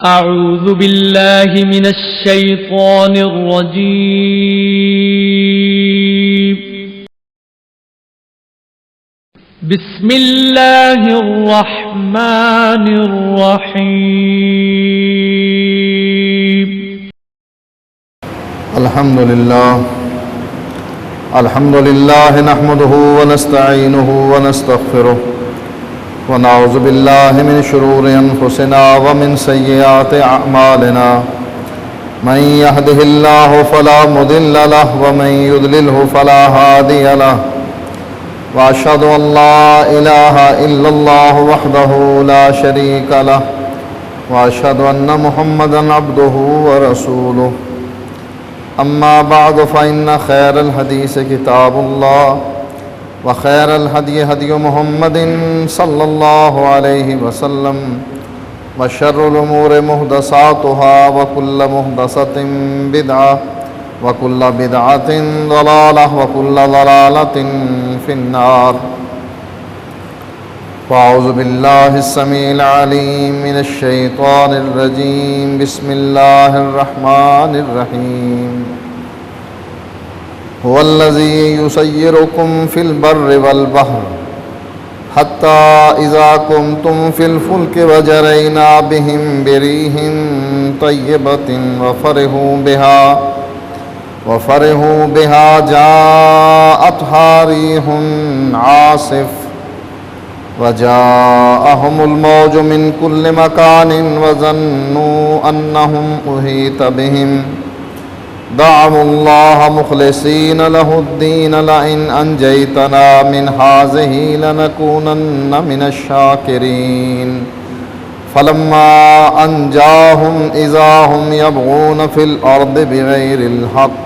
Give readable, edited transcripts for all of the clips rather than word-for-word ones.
أعوذ بالله من الشيطان الرجيم. بسم الله الرحمن الرحيم. الحمد لله نحمده ونستعينه ونستغفره ونعوذ بالله من شرور أنفسنا ومن سيئات أعمالنا. من يهده الله فلا مضل له ومن يضلله فلا هادي له. وأشهد أن لا إله إلا الله وحده لا شريك له وأشهد أن محمدا عبده ورسوله. أما بعد فإن خير الحديث كتاب الله وخير الهدي هدي محمد صلى الله عليه وسلم وشر الأمور محدثاتها وكل محدثة بدعة وكل بدعة ضلالة وكل ضلالة في النار. فأعوذ بالله السميع العليم من الشيطان الرجيم. بسم الله الرحمن الرحيم. هو الذي يسيركم في البر والبحر حتى إذا كنتم في الفلك وجرينا بهم بريح طيبة وفرحوا بها جاءتها ريح عاصف وجاءهم الموج من كل مكان وظنوا أنهم أحيط بهم دعوا الله مخلصين له الدين لئن أنجيتنا من هذه لنكونن من الشاكرين. فلما أنجاهم إذا هم يبغون في الأرض بغير الحق.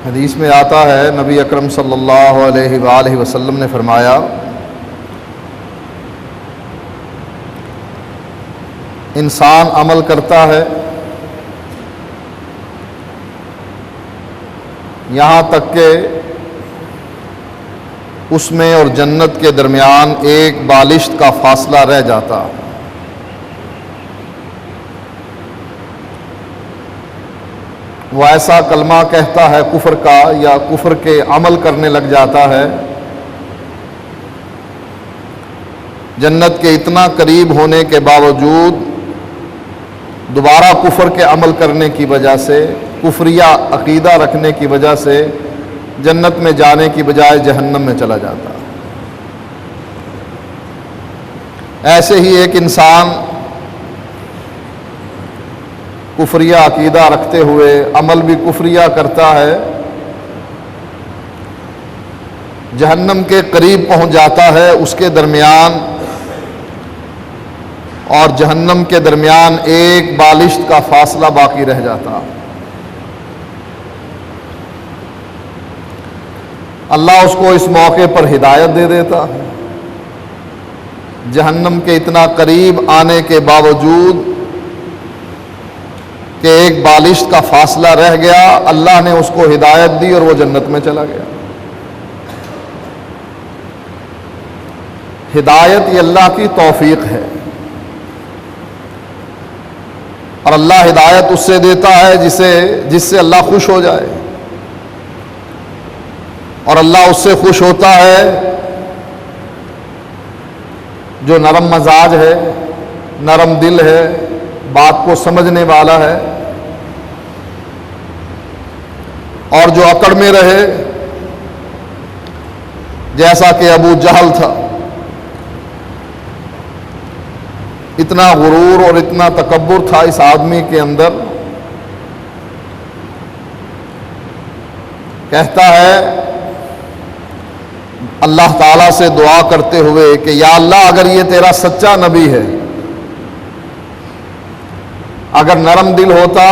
حدیث میں آتا ہے نبی اکرم صلی اللہ علیہ وآلہ وسلم نے فرمایا، انسان عمل کرتا ہے یہاں تک کہ اس میں اور جنت کے درمیان ایک بالشت کا فاصلہ رہ جاتا. وہ ایسا کلمہ کہتا ہے کفر کا یا کفر کے عمل کرنے لگ جاتا ہے، جنت کے اتنا قریب ہونے کے باوجود دوبارہ کفر کے عمل کرنے کی وجہ سے، کفریہ عقیدہ رکھنے کی وجہ سے جنت میں جانے کی بجائے جہنم میں چلا جاتا. ایسے ہی ایک انسان کفریہ عقیدہ رکھتے ہوئے عمل بھی کفریہ کرتا ہے، جہنم کے قریب پہنچ جاتا ہے. اس کے درمیان اور جہنم کے درمیان ایک بالشت کا فاصلہ باقی رہ جاتا. اللہ اس کو اس موقع پر ہدایت دے دیتا. جہنم کے اتنا قریب آنے کے باوجود کہ ایک بالشت کا فاصلہ رہ گیا، اللہ نے اس کو ہدایت دی اور وہ جنت میں چلا گیا. ہدایت یہ اللہ کی توفیق ہے، اور اللہ ہدایت اس سے دیتا ہے جس سے اللہ خوش ہو جائے، اور اللہ اس سے خوش ہوتا ہے جو نرم مزاج ہے، نرم دل ہے، بات کو سمجھنے والا ہے، اور جو اکڑ میں رہے، جیسا کہ ابو جہل تھا. اتنا غرور اور اتنا تکبر تھا اس آدمی کے اندر. کہتا ہے اللہ تعالیٰ سے دعا کرتے ہوئے کہ یا اللہ، اگر یہ تیرا سچا نبی ہے، اگر نرم دل ہوتا،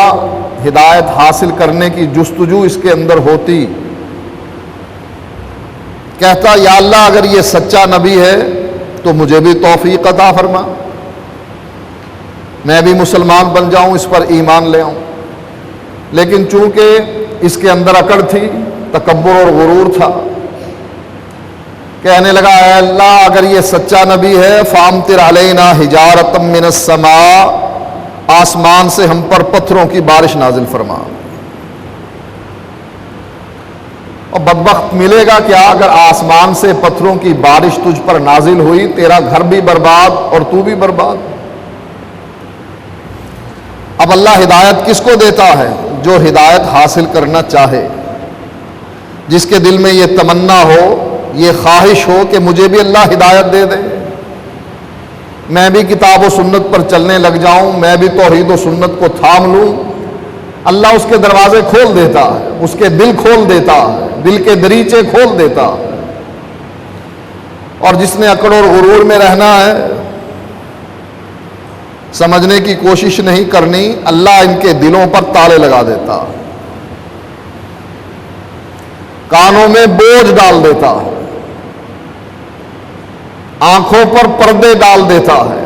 ہدایت حاصل کرنے کی جستجو اس کے اندر ہوتی. کہتا یا اللہ، اگر یہ سچا نبی ہے تو مجھے بھی توفیق عطا فرما، میں بھی مسلمان بن جاؤں، اس پر ایمان لے آؤں. لیکن چونکہ اس کے اندر اکڑ تھی، تکبر اور غرور تھا. کہنے لگا اے اللہ اگر یہ سچا نبی ہے فامطر علینا حجارۃ من السماء، آسمان سے ہم پر پتھروں کی بارش نازل فرما. اور بدبخت ملے گا کیا اگر آسمان سے پتھروں کی بارش تجھ پر نازل ہوئی، تیرا گھر بھی برباد اور تو بھی برباد. اب اللہ ہدایت کس کو دیتا ہے؟ جو ہدایت حاصل کرنا چاہے، جس کے دل میں یہ تمنا ہو، یہ خواہش ہو کہ مجھے بھی اللہ ہدایت دے دے، میں بھی کتاب و سنت پر چلنے لگ جاؤں، میں بھی توحید و سنت کو تھام لوں. اللہ اس کے دروازے کھول دیتا ہے، اس کے دل کھول دیتا ہے، دل کے دریچے کھول دیتا ہے. اور جس نے اکڑ اور غرور میں رہنا ہے، سمجھنے کی کوشش نہیں کرنی، اللہ ان کے دلوں پر تالے لگا دیتا ہے، کانوں میں بوجھ ڈال دیتا ہے، آنکھوں پر پردے ڈال دیتا ہے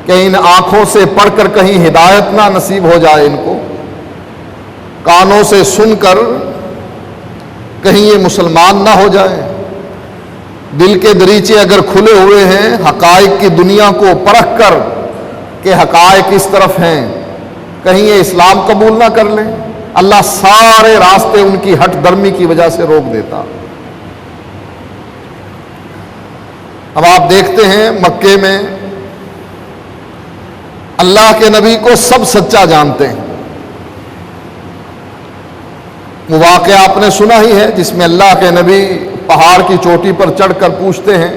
کہ ان آنکھوں سے پڑھ کر کہیں ہدایت نہ نصیب ہو جائے ان کو، کانوں سے سن کر کہیں یہ مسلمان نہ ہو جائے. دل کے دریچے اگر کھلے ہوئے ہیں حقائق کی دنیا کو پرکھ کر کہ حقائق اس طرف ہیں، کہیں یہ اسلام قبول نہ کر لیں، اللہ سارے راستے ان کی ہٹ درمی کی وجہ سے روک دیتا. اب آپ دیکھتے ہیں مکے میں اللہ کے نبی کو سب سچا جانتے ہیں. وہ واقعہ آپ نے سنا ہی ہے جس میں اللہ کے نبی پہاڑ کی چوٹی پر چڑھ کر پوچھتے ہیں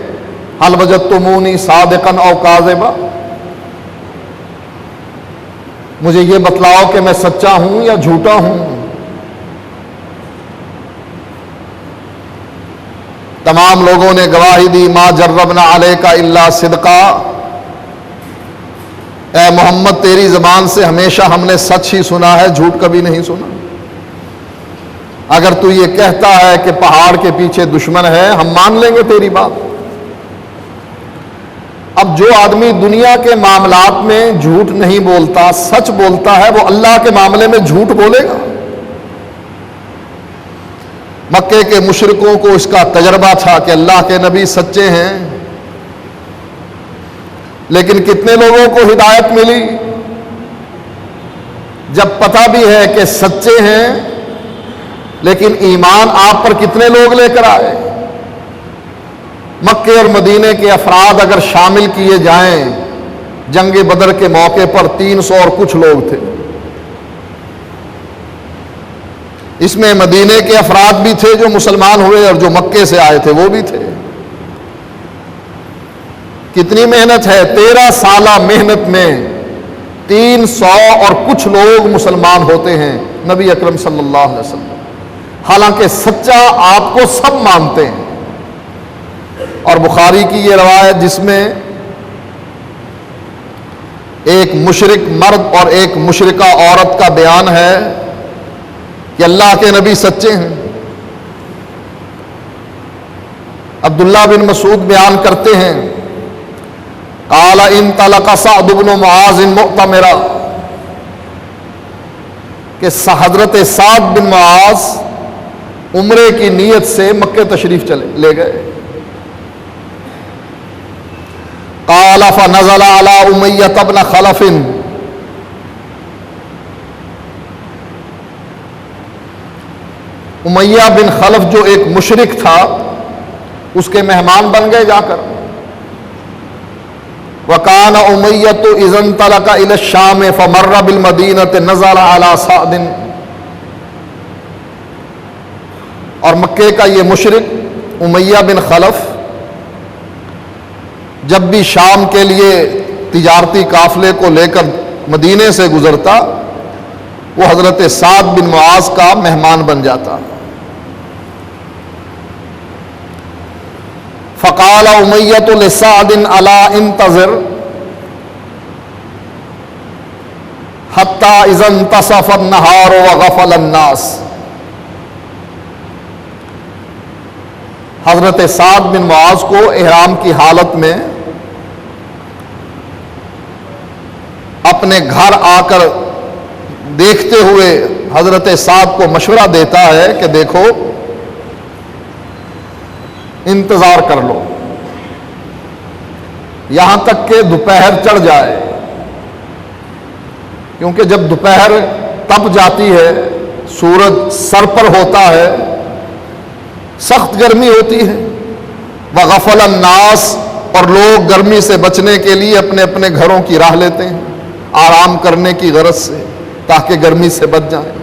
هل وجدتمونی صادقا او کاذبا، مجھے یہ بتلاؤ کہ میں سچا ہوں یا جھوٹا ہوں. تمام لوگوں نے گواہی دی ما جربنا علیک الا صدقا، اے محمد تیری زبان سے ہمیشہ ہم نے سچ ہی سنا ہے، جھوٹ کبھی نہیں سنا. اگر تو یہ کہتا ہے کہ پہاڑ کے پیچھے دشمن ہے ہم مان لیں گے تیری بات. اب جو آدمی دنیا کے معاملات میں جھوٹ نہیں بولتا، سچ بولتا ہے، وہ اللہ کے معاملے میں جھوٹ بولے گا؟ مکے کے مشرکوں کو اس کا تجربہ تھا کہ اللہ کے نبی سچے ہیں، لیکن کتنے لوگوں کو ہدایت ملی؟ جب پتہ بھی ہے کہ سچے ہیں لیکن ایمان آپ پر کتنے لوگ لے کر آئے؟ مکے اور مدینے کے افراد اگر شامل کیے جائیں جنگ بدر کے موقع پر 300 اور کچھ لوگ تھے. اس میں مدینے کے افراد بھی تھے جو مسلمان ہوئے اور جو مکے سے آئے تھے وہ بھی تھے. کتنی محنت ہے، 13 سالہ محنت میں 300 اور کچھ لوگ مسلمان ہوتے ہیں نبی اکرم صلی اللہ علیہ وسلم. حالانکہ سچا آپ کو سب مانتے ہیں. اور بخاری کی یہ روایت جس میں ایک مشرک مرد اور ایک مشرکہ عورت کا بیان ہے کہ اللہ کے نبی سچے ہیں. عبداللہ بن مسعود بیان کرتے ہیں قال انطلق سعد بن معاذ مؤتمرا، کہ حضرت سعد بن معاذ عمرے کی نیت سے مکے تشریف لے گئے. قال فنزل على امیہ بن خلف، امیہ بن خلف جو ایک مشرک تھا اس کے مہمان بن گئے جا کر. وکان امیۃ اذا انطلق الى الشام فمر بالمدینۃ نزل على سعد، اور مکے کا یہ مشرک امیہ بن خلف جب بھی شام کے لیے تجارتی قافلے کو لے کر مدینے سے گزرتا وہ حضرت سعد بن معاذ کا مہمان بن جاتا. فقال امیۃ لسعد الا انتظر حتی اذا انتصف النہار وغفل الناس. حضرت سعد بن معاذ کو احرام کی حالت میں اپنے گھر آ کر دیکھتے ہوئے حضرت سعد کو مشورہ دیتا ہے کہ دیکھو انتظار کر لو یہاں تک کہ دوپہر چڑھ جائے، کیونکہ جب دوپہر تپ جاتی ہے، سورج سر پر ہوتا ہے، سخت گرمی ہوتی ہے، وغفل الناس، اور لوگ گرمی سے بچنے کے لیے اپنے اپنے گھروں کی راہ لیتے ہیں آرام کرنے کی غرض سے تاکہ گرمی سے بچ جائیں۔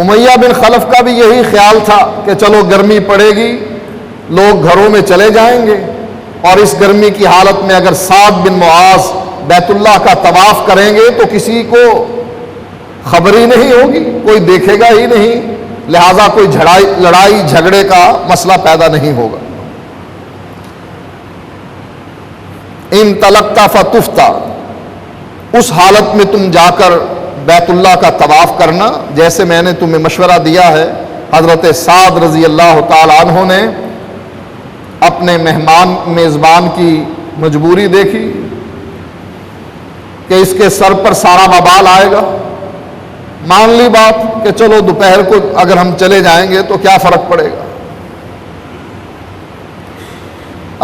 امیہ بن خلف کا بھی یہی خیال تھا کہ چلو گرمی پڑے گی، لوگ گھروں میں چلے جائیں گے، اور اس گرمی کی حالت میں اگر سعد بن معاذ بیت اللہ کا طواف کریں گے تو کسی کو خبر ہی نہیں ہوگی، کوئی دیکھے گا ہی نہیں، لہذا کوئی لڑائی جھگڑے کا مسئلہ پیدا نہیں ہوگا۔ ان تلقتا فتفتا، اس حالت میں تم جا کر بیت اللہ کا طواف کرنا جیسے میں نے تمہیں مشورہ دیا ہے۔ حضرت سعد رضی اللہ تعالی عنہ نے اپنے میزبان کی مجبوری دیکھی کہ اس کے سر پر سارا وبال آئے گا، مان لی بات کہ چلو دوپہر کو اگر ہم چلے جائیں گے تو کیا فرق پڑے گا۔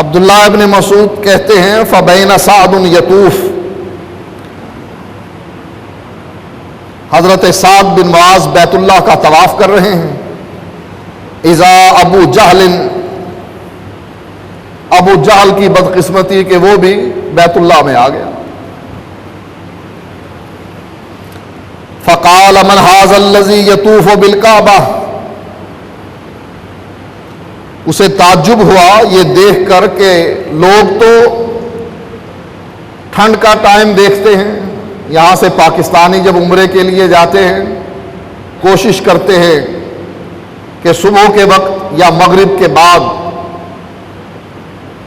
عبداللہ ابن مسعود کہتے ہیں فبین سعد یطوف، حضرت سعد بن معاذ بیت اللہ کا طواف کر رہے ہیں، اذا ابو جہل کی بدقسمتی کہ وہ بھی بیت اللہ میں آ گیا۔ فقال من ھذا الذی یطوف بالکعبہ، اسے تعجب ہوا یہ دیکھ کر کہ لوگ تو ٹھنڈ کا ٹائم دیکھتے ہیں، یہاں سے پاکستانی جب عمرے کے لیے جاتے ہیں کوشش کرتے ہیں کہ صبح کے وقت یا مغرب کے بعد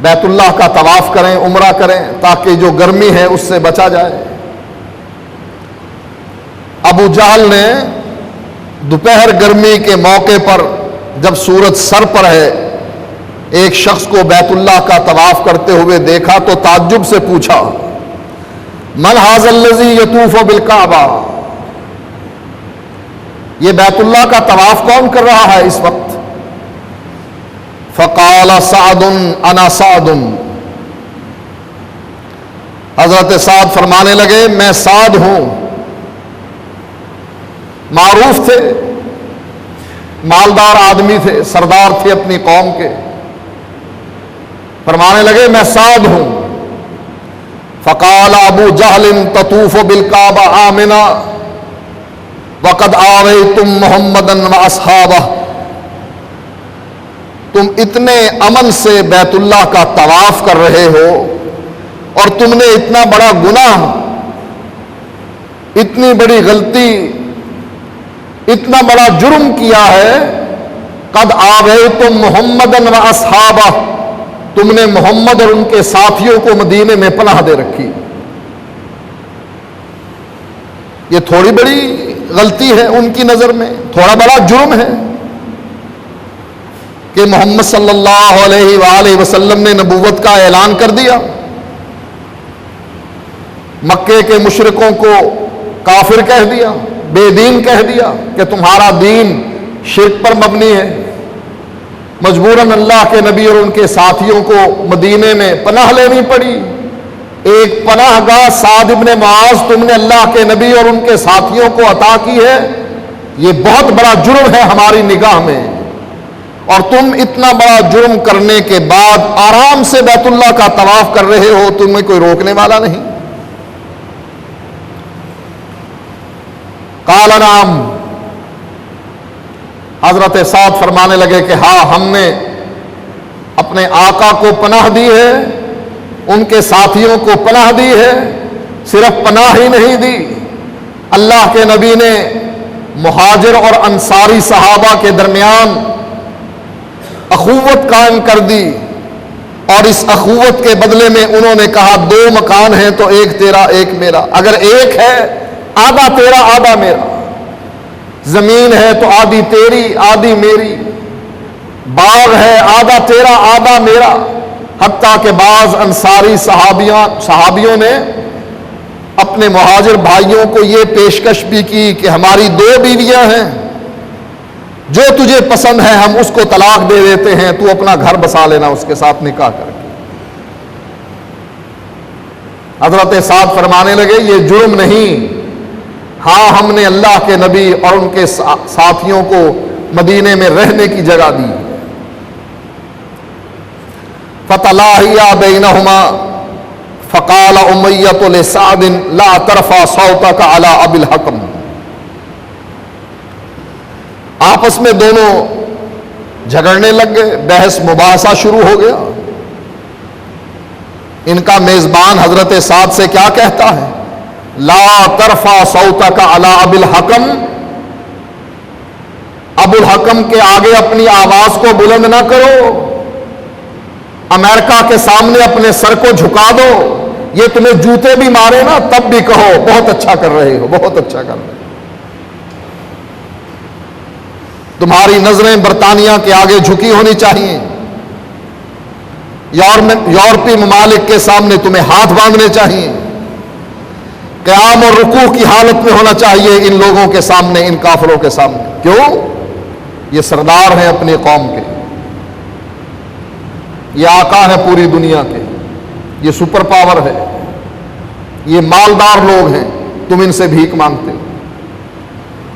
بیت اللہ کا طواف کریں، عمرہ کریں، تاکہ جو گرمی ہے اس سے بچا جائے۔ ابو جہل نے دوپہر گرمی کے موقع پر جب سورج سر پر ہے ایک شخص کو بیت اللہ کا طواف کرتے ہوئے دیکھا تو تعجب سے پوچھا من ھذا الذی یطوف بالکعبہ، یہ بیت اللہ کا طواف کون کر رہا ہے اس وقت؟ فقال سعد انا سعد، حضرت سعد فرمانے لگے میں سعد ہوں۔ معروف تھے، مالدار آدمی تھے، سردار تھے اپنی قوم کے، فرمانے لگے میں سعد ہوں۔ فقال ابو جہل تطوف بالکعبہ آمنا وقد آویتم محمدا واصحابہ، تم اتنے امن سے بیت اللہ کا طواف کر رہے ہو اور تم نے اتنا بڑا گناہ، اتنی بڑی غلطی، اتنا بڑا جرم کیا ہے۔ قد آویتم محمدا واصحابہ، تم نے محمد اور ان کے ساتھیوں کو مدینے میں پناہ دے رکھی۔ یہ تھوڑی بڑی غلطی ہے ان کی نظر میں، تھوڑا بڑا جرم ہے کہ محمد صلی اللہ علیہ وآلہ وسلم نے نبوت کا اعلان کر دیا، مکے کے مشرکوں کو کافر کہہ دیا، بے دین کہہ دیا کہ تمہارا دین شرک پر مبنی ہے۔ مجبوراً اللہ کے نبی اور ان کے ساتھیوں کو مدینے میں پناہ لینی پڑی۔ ایک پناہ گاہ سعد بن معاذ تم نے اللہ کے نبی اور ان کے ساتھیوں کو عطا کی ہے، یہ بہت بڑا جرم ہے ہماری نگاہ میں، اور تم اتنا بڑا جرم کرنے کے بعد آرام سے بیت اللہ کا طواف کر رہے ہو، تمہیں کوئی روکنے والا نہیں۔ قال نعم، حضرت سعد فرمانے لگے کہ ہاں ہم نے اپنے آقا کو پناہ دی ہے، ان کے ساتھیوں کو پناہ دی ہے، صرف پناہ ہی نہیں دی، اللہ کے نبی نے مہاجر اور انصاری صحابہ کے درمیان اخوت قائم کر دی، اور اس اخوت کے بدلے میں انہوں نے کہا دو مکان ہیں تو ایک تیرا ایک میرا، اگر ایک ہے آدھا تیرا آدھا میرا، زمین ہے تو آدھی تیری آدھی میری، باغ ہے آدھا تیرا آدھا میرا۔ حتیٰ کہ بعض انصاری صحابیوں نے اپنے مہاجر بھائیوں کو یہ پیشکش بھی کی کہ ہماری 2 بیویاں ہیں، جو تجھے پسند ہے ہم اس کو طلاق دے دیتے ہیں، تو اپنا گھر بسا لینا اس کے ساتھ نکاح کر کے۔ حضرت سعد فرمانے لگے یہ جرم نہیں، ہاں ہم نے اللہ کے نبی اور ان کے ساتھیوں کو مدینے میں رہنے کی جگہ دی۔ فَتَلَاحِيَا بَيْنَهُمَا فقال امیۃ لسعد لا ترفع صوتک علی ابی الحکم۔ آپس میں دونوں جھگڑنے لگ گئے، بحث مباحثہ شروع ہو گیا۔ ان کا میزبان حضرت سعد سے کیا کہتا ہے؟ لا ترفع صوتک علی ابی الحکم، ابو الحکم کے آگے اپنی آواز کو بلند نہ کرو، امریکہ کے سامنے اپنے سر کو جھکا دو، یہ تمہیں جوتے بھی مارے نا تب بھی کہو بہت اچھا کر رہے ہو، بہت اچھا کر رہے ہو۔ تمہاری نظریں برطانیہ کے آگے جھکی ہونی چاہیے، یورپی ممالک کے سامنے تمہیں ہاتھ باندھنے چاہیے، قیام اور رکوع کی حالت میں ہونا چاہیے ان لوگوں کے سامنے، ان کافروں کے سامنے۔ کیوں؟ یہ سردار ہیں اپنی قوم کے، یہ آقا ہیں پوری دنیا کے، یہ سپر پاور ہے، یہ مالدار لوگ ہیں، تم ان سے بھیک مانگتے ہو۔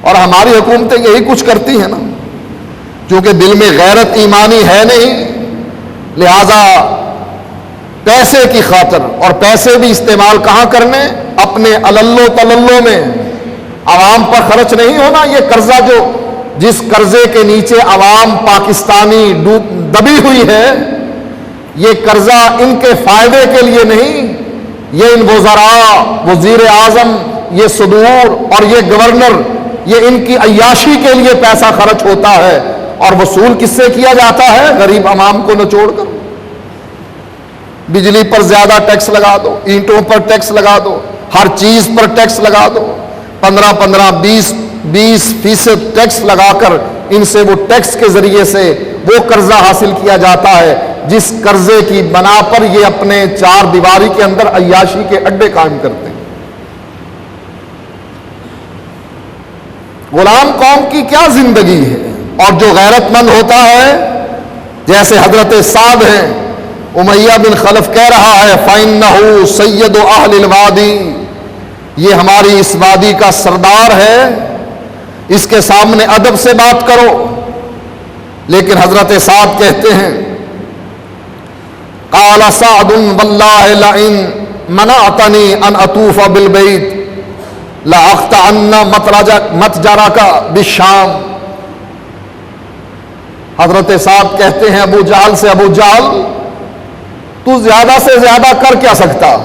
اور ہماری حکومتیں یہی کچھ کرتی ہیں نا، کیونکہ دل میں غیرت ایمانی ہے نہیں، لہذا پیسے کی خاطر، اور پیسے بھی استعمال کہاں کرنے؟ اپنے اللو تللو میں، عوام پر خرچ نہیں ہونا۔ یہ قرضہ جس قرضے کے نیچے عوام پاکستانی دبی ہوئی ہے، یہ قرضہ ان کے فائدے کے لیے نہیں، یہ ان وزراء، وزیر اعظم، یہ صدور اور یہ گورنر، یہ ان کی عیاشی کے لیے پیسہ خرچ ہوتا ہے، اور وصول کس سے کیا جاتا ہے؟ غریب عوام کو نچوڑ کر۔ بجلی پر زیادہ ٹیکس لگا دو، اینٹوں پر ٹیکس لگا دو، ہر چیز پر ٹیکس لگا دو، 15-20% ٹیکس لگا کر ان سے وہ ٹیکس کے ذریعے سے وہ قرضہ حاصل کیا جاتا ہے جس قرضے کی بنا پر یہ اپنے 4 دیواری کے اندر عیاشی کے اڈے قائم کرتے ہیں۔ غلام قوم کی کیا زندگی ہے؟ اور جو غیرت مند ہوتا ہے، جیسے حضرت سعد ہیں، امیہ بن خلف کہہ رہا ہے فَإِنَّهُ سَيِّدُ أَهْلِ الْوَادِ، یہ ہماری اس وادی کا سردار ہے، اس کے سامنے ادب سے بات کرو۔ لیکن حضرت سعد کہتے ہیں قال سعد واللہ لئن منعتنی ان اطوف بالبیت لاقطعن متجرک بالشام۔ حضرت سعد کہتے ہیں ابو جہل سے، ابو جہل تو زیادہ سے زیادہ کر کیا سکتا؟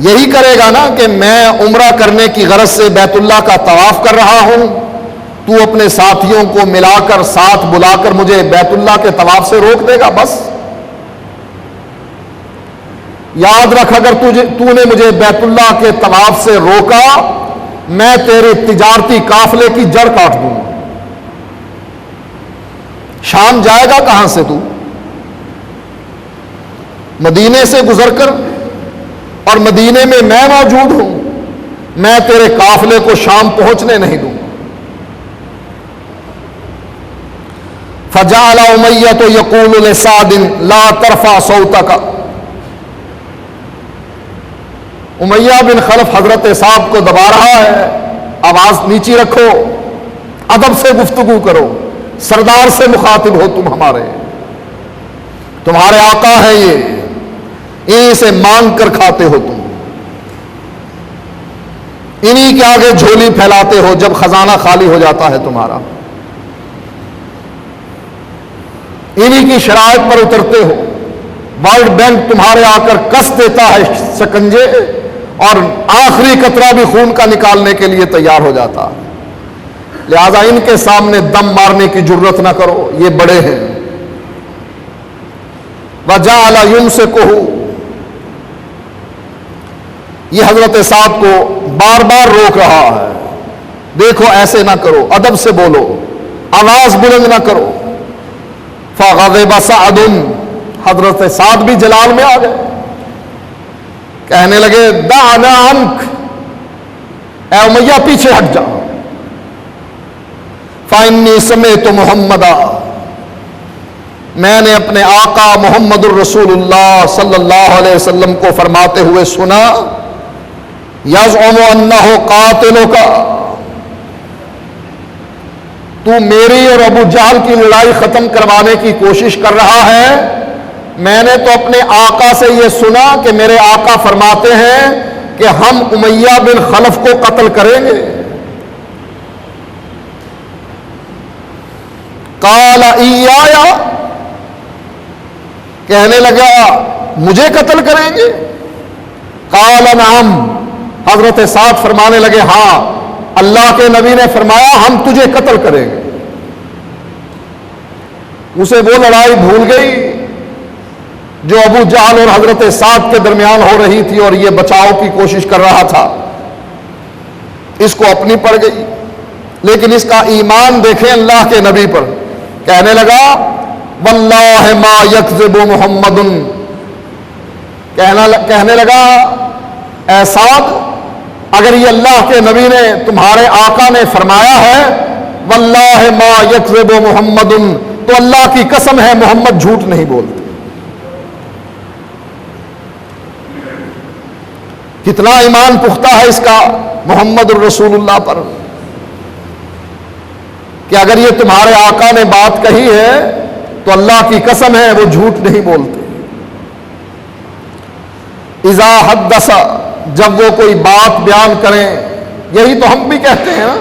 یہی کرے گا نا کہ میں عمرہ کرنے کی غرض سے بیت اللہ کا طواف کر رہا ہوں، تو اپنے ساتھیوں کو ملا کر ساتھ بلا کر مجھے بیت اللہ کے طواف سے روک دے گا؟ بس یاد رکھ، اگر تو نے مجھے بیت اللہ کے طواف سے روکا، میں تیرے تجارتی قافلے کی جڑ کاٹ دوں گا۔ شام جائے گا کہاں سے تو؟ مدینے سے گزر کر، اور مدینے میں میں موجود ہوں، میں تیرے قافلے کو شام پہنچنے نہیں دوں۔ فجعل امیۃ یقول لسعد لا ترفع صوتک، امیہ بن خلف حضرت صاحب کو دبا رہا ہے، آواز نیچی رکھو، ادب سے گفتگو کرو، سردار سے مخاطب ہو تم، تمہارے آقا ہیں یہ، انہی سے مانگ کر کھاتے ہو تم، انہی کے آگے جھولی پھیلاتے ہو جب خزانہ خالی ہو جاتا ہے تمہارا، انہی کی شرائط پر اترتے ہو، ورلڈ بینک تمہارے آ کر کس دیتا ہے شکنجے، اور آخری قطرہ بھی خون کا نکالنے کے لیے تیار ہو جاتا ہے۔ لہذا ان کے سامنے دم مارنے کی جرت نہ کرو، یہ بڑے ہیں۔ وَجَعَلَ يُمْسِكُهُ، یہ حضرت صاحب کو بار بار روک رہا ہے، دیکھو ایسے نہ کرو، ادب سے بولو، آواز بلند نہ کرو۔ فَغَضِبَ سَعْدٌ، حضرت سعد بھی جلال میں آ گئے، کہنے لگے دعنا عنک، اے امیہ پیچھے ہٹ جا، فإنی سمعت محمدا، میں نے اپنے آقا محمد الرسول اللہ صلی اللہ علیہ وسلم کو فرماتے ہوئے سنا، یزعم انہ قاتلک، تو میری اور ابو جہل کی لڑائی ختم کروانے کی کوشش کر رہا ہے۔ میں نے تو اپنے آقا سے یہ سنا کہ میرے آقا فرماتے ہیں کہ ہم امیہ بن خلف کو قتل کریں گے۔ قال ایایا، کہنے لگا مجھے قتل کریں گے؟ قال نعم، حضرت سعد فرمانے لگے ہاں، اللہ کے نبی نے فرمایا ہم تجھے قتل کریں گے۔ اسے وہ لڑائی بھول گئی جو ابو جہل اور حضرت سعد کے درمیان ہو رہی تھی، اور یہ بچاؤ کی کوشش کر رہا تھا، اس کو اپنی پڑ گئی۔ لیکن اس کا ایمان دیکھیں اللہ کے نبی پر، کہنے لگا واللہ ما یکذب محمد، کہنے لگا اے سعد، اگر یہ اللہ کے نبی نے تمہارے آقا نے فرمایا ہے واللہ ما یکذب محمد، تو اللہ کی قسم ہے محمد جھوٹ نہیں بولتے۔ کتنا ایمان پختہ ہے اس کا محمد الرسول اللہ پر، کہ اگر یہ تمہارے آقا نے بات کہی ہے تو اللہ کی قسم ہے وہ جھوٹ نہیں بولتے۔ اذا حدث، جب وہ کوئی بات بیان کریں، یہی تو ہم بھی کہتے ہیں نا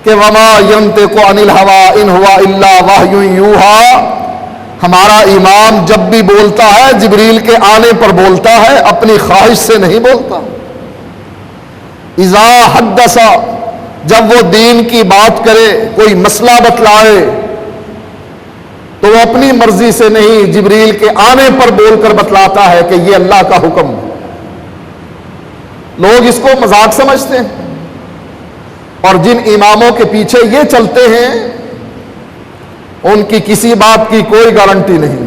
کہ وما ينطق عن الهوى ان هو الا وحی یوحى، ہمارا امام جب بھی بولتا ہے جبریل کے آنے پر بولتا ہے، اپنی خواہش سے نہیں بولتا۔ اذا حدث، جب وہ دین کی بات کرے، کوئی مسئلہ بتلائے، تو وہ اپنی مرضی سے نہیں، جبریل کے آنے پر بول کر بتلاتا ہے کہ یہ اللہ کا حکم۔ لوگ اس کو مذاق سمجھتے ہیں، اور جن اماموں کے پیچھے یہ چلتے ہیں ان کی کسی بات کی کوئی گارنٹی نہیں،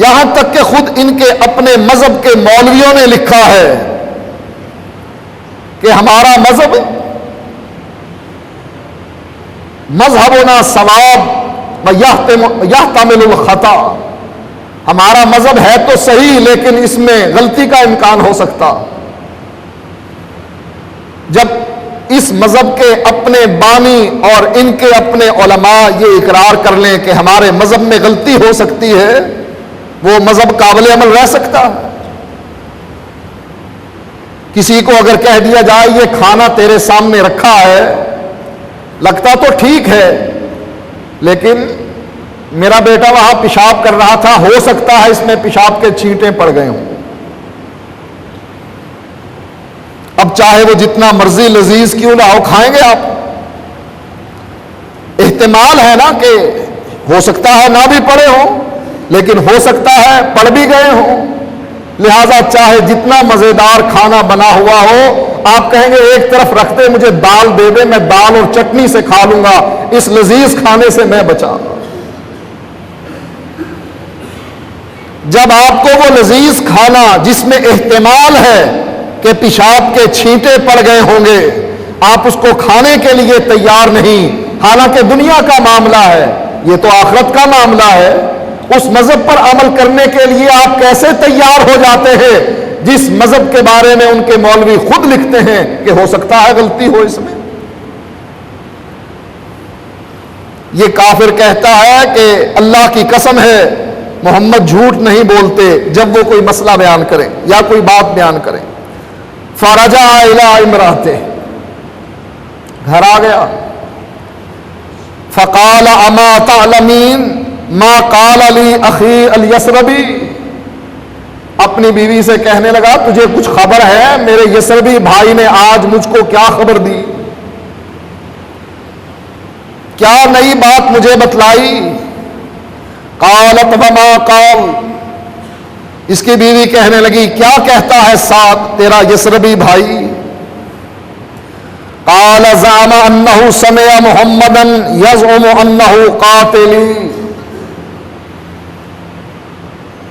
یہاں تک کہ خود ان کے اپنے مذہب کے مولویوں نے لکھا ہے کہ ہمارا مذہب مذہبنا ثواب و یحتمل الخطا، ہمارا مذہب ہے تو صحیح لیکن اس میں غلطی کا امکان ہو سکتا۔ جب اس مذہب کے اپنے بانی اور ان کے اپنے علماء یہ اقرار کر لیں کہ ہمارے مذہب میں غلطی ہو سکتی ہے، وہ مذہب قابل عمل رہ سکتا ہے؟ کسی کو اگر کہہ دیا جائے یہ کھانا تیرے سامنے رکھا ہے، لگتا تو ٹھیک ہے لیکن میرا بیٹا وہاں پیشاب کر رہا تھا، ہو سکتا ہے اس میں پیشاب کے چھینٹے پڑ گئے ہوں، اب چاہے وہ جتنا مرضی لذیذ کیوں نہ ہو کھائیں گے آپ؟ احتمال ہے نا کہ ہو سکتا ہے نہ بھی پڑے ہوں، لیکن ہو سکتا ہے پڑ بھی گئے ہوں، لہذا چاہے جتنا مزیدار کھانا بنا ہوا ہو، آپ کہیں گے ایک طرف رکھ دے، مجھے دال دے دے، میں دال اور چٹنی سے کھا لوں گا، اس لذیذ کھانے سے میں بچا۔ جب آپ کو وہ لذیذ کھانا جس میں احتمال ہے کہ پیشاب کے چھینٹے پڑ گئے ہوں گے، آپ اس کو کھانے کے لیے تیار نہیں، حالانکہ دنیا کا معاملہ ہے، یہ تو آخرت کا معاملہ ہے، اس مذہب پر عمل کرنے کے لیے آپ کیسے تیار ہو جاتے ہیں جس مذہب کے بارے میں ان کے مولوی خود لکھتے ہیں کہ ہو سکتا ہے غلطی ہو اس میں؟ یہ کافر کہتا ہے کہ اللہ کی قسم ہے محمد جھوٹ نہیں بولتے جب وہ کوئی مسئلہ بیان کریں یا کوئی بات بیان کریں۔ فرجع الی امراته، گھر آ گیا، فقال اما تعلمین ما قال لی اخی الیسربی، اپنی بیوی سے کہنے لگا تجھے کچھ خبر ہے میرے یسربی بھائی نے آج مجھ کو کیا خبر دی، کیا نئی بات مجھے بتلائی؟ قالت وما قال، اس کی بیوی کہنے لگی کیا کہتا ہے سعد تیرا یسربی بھائی؟ قال زعم انه سمع محمدا يزعم انه قاتلی،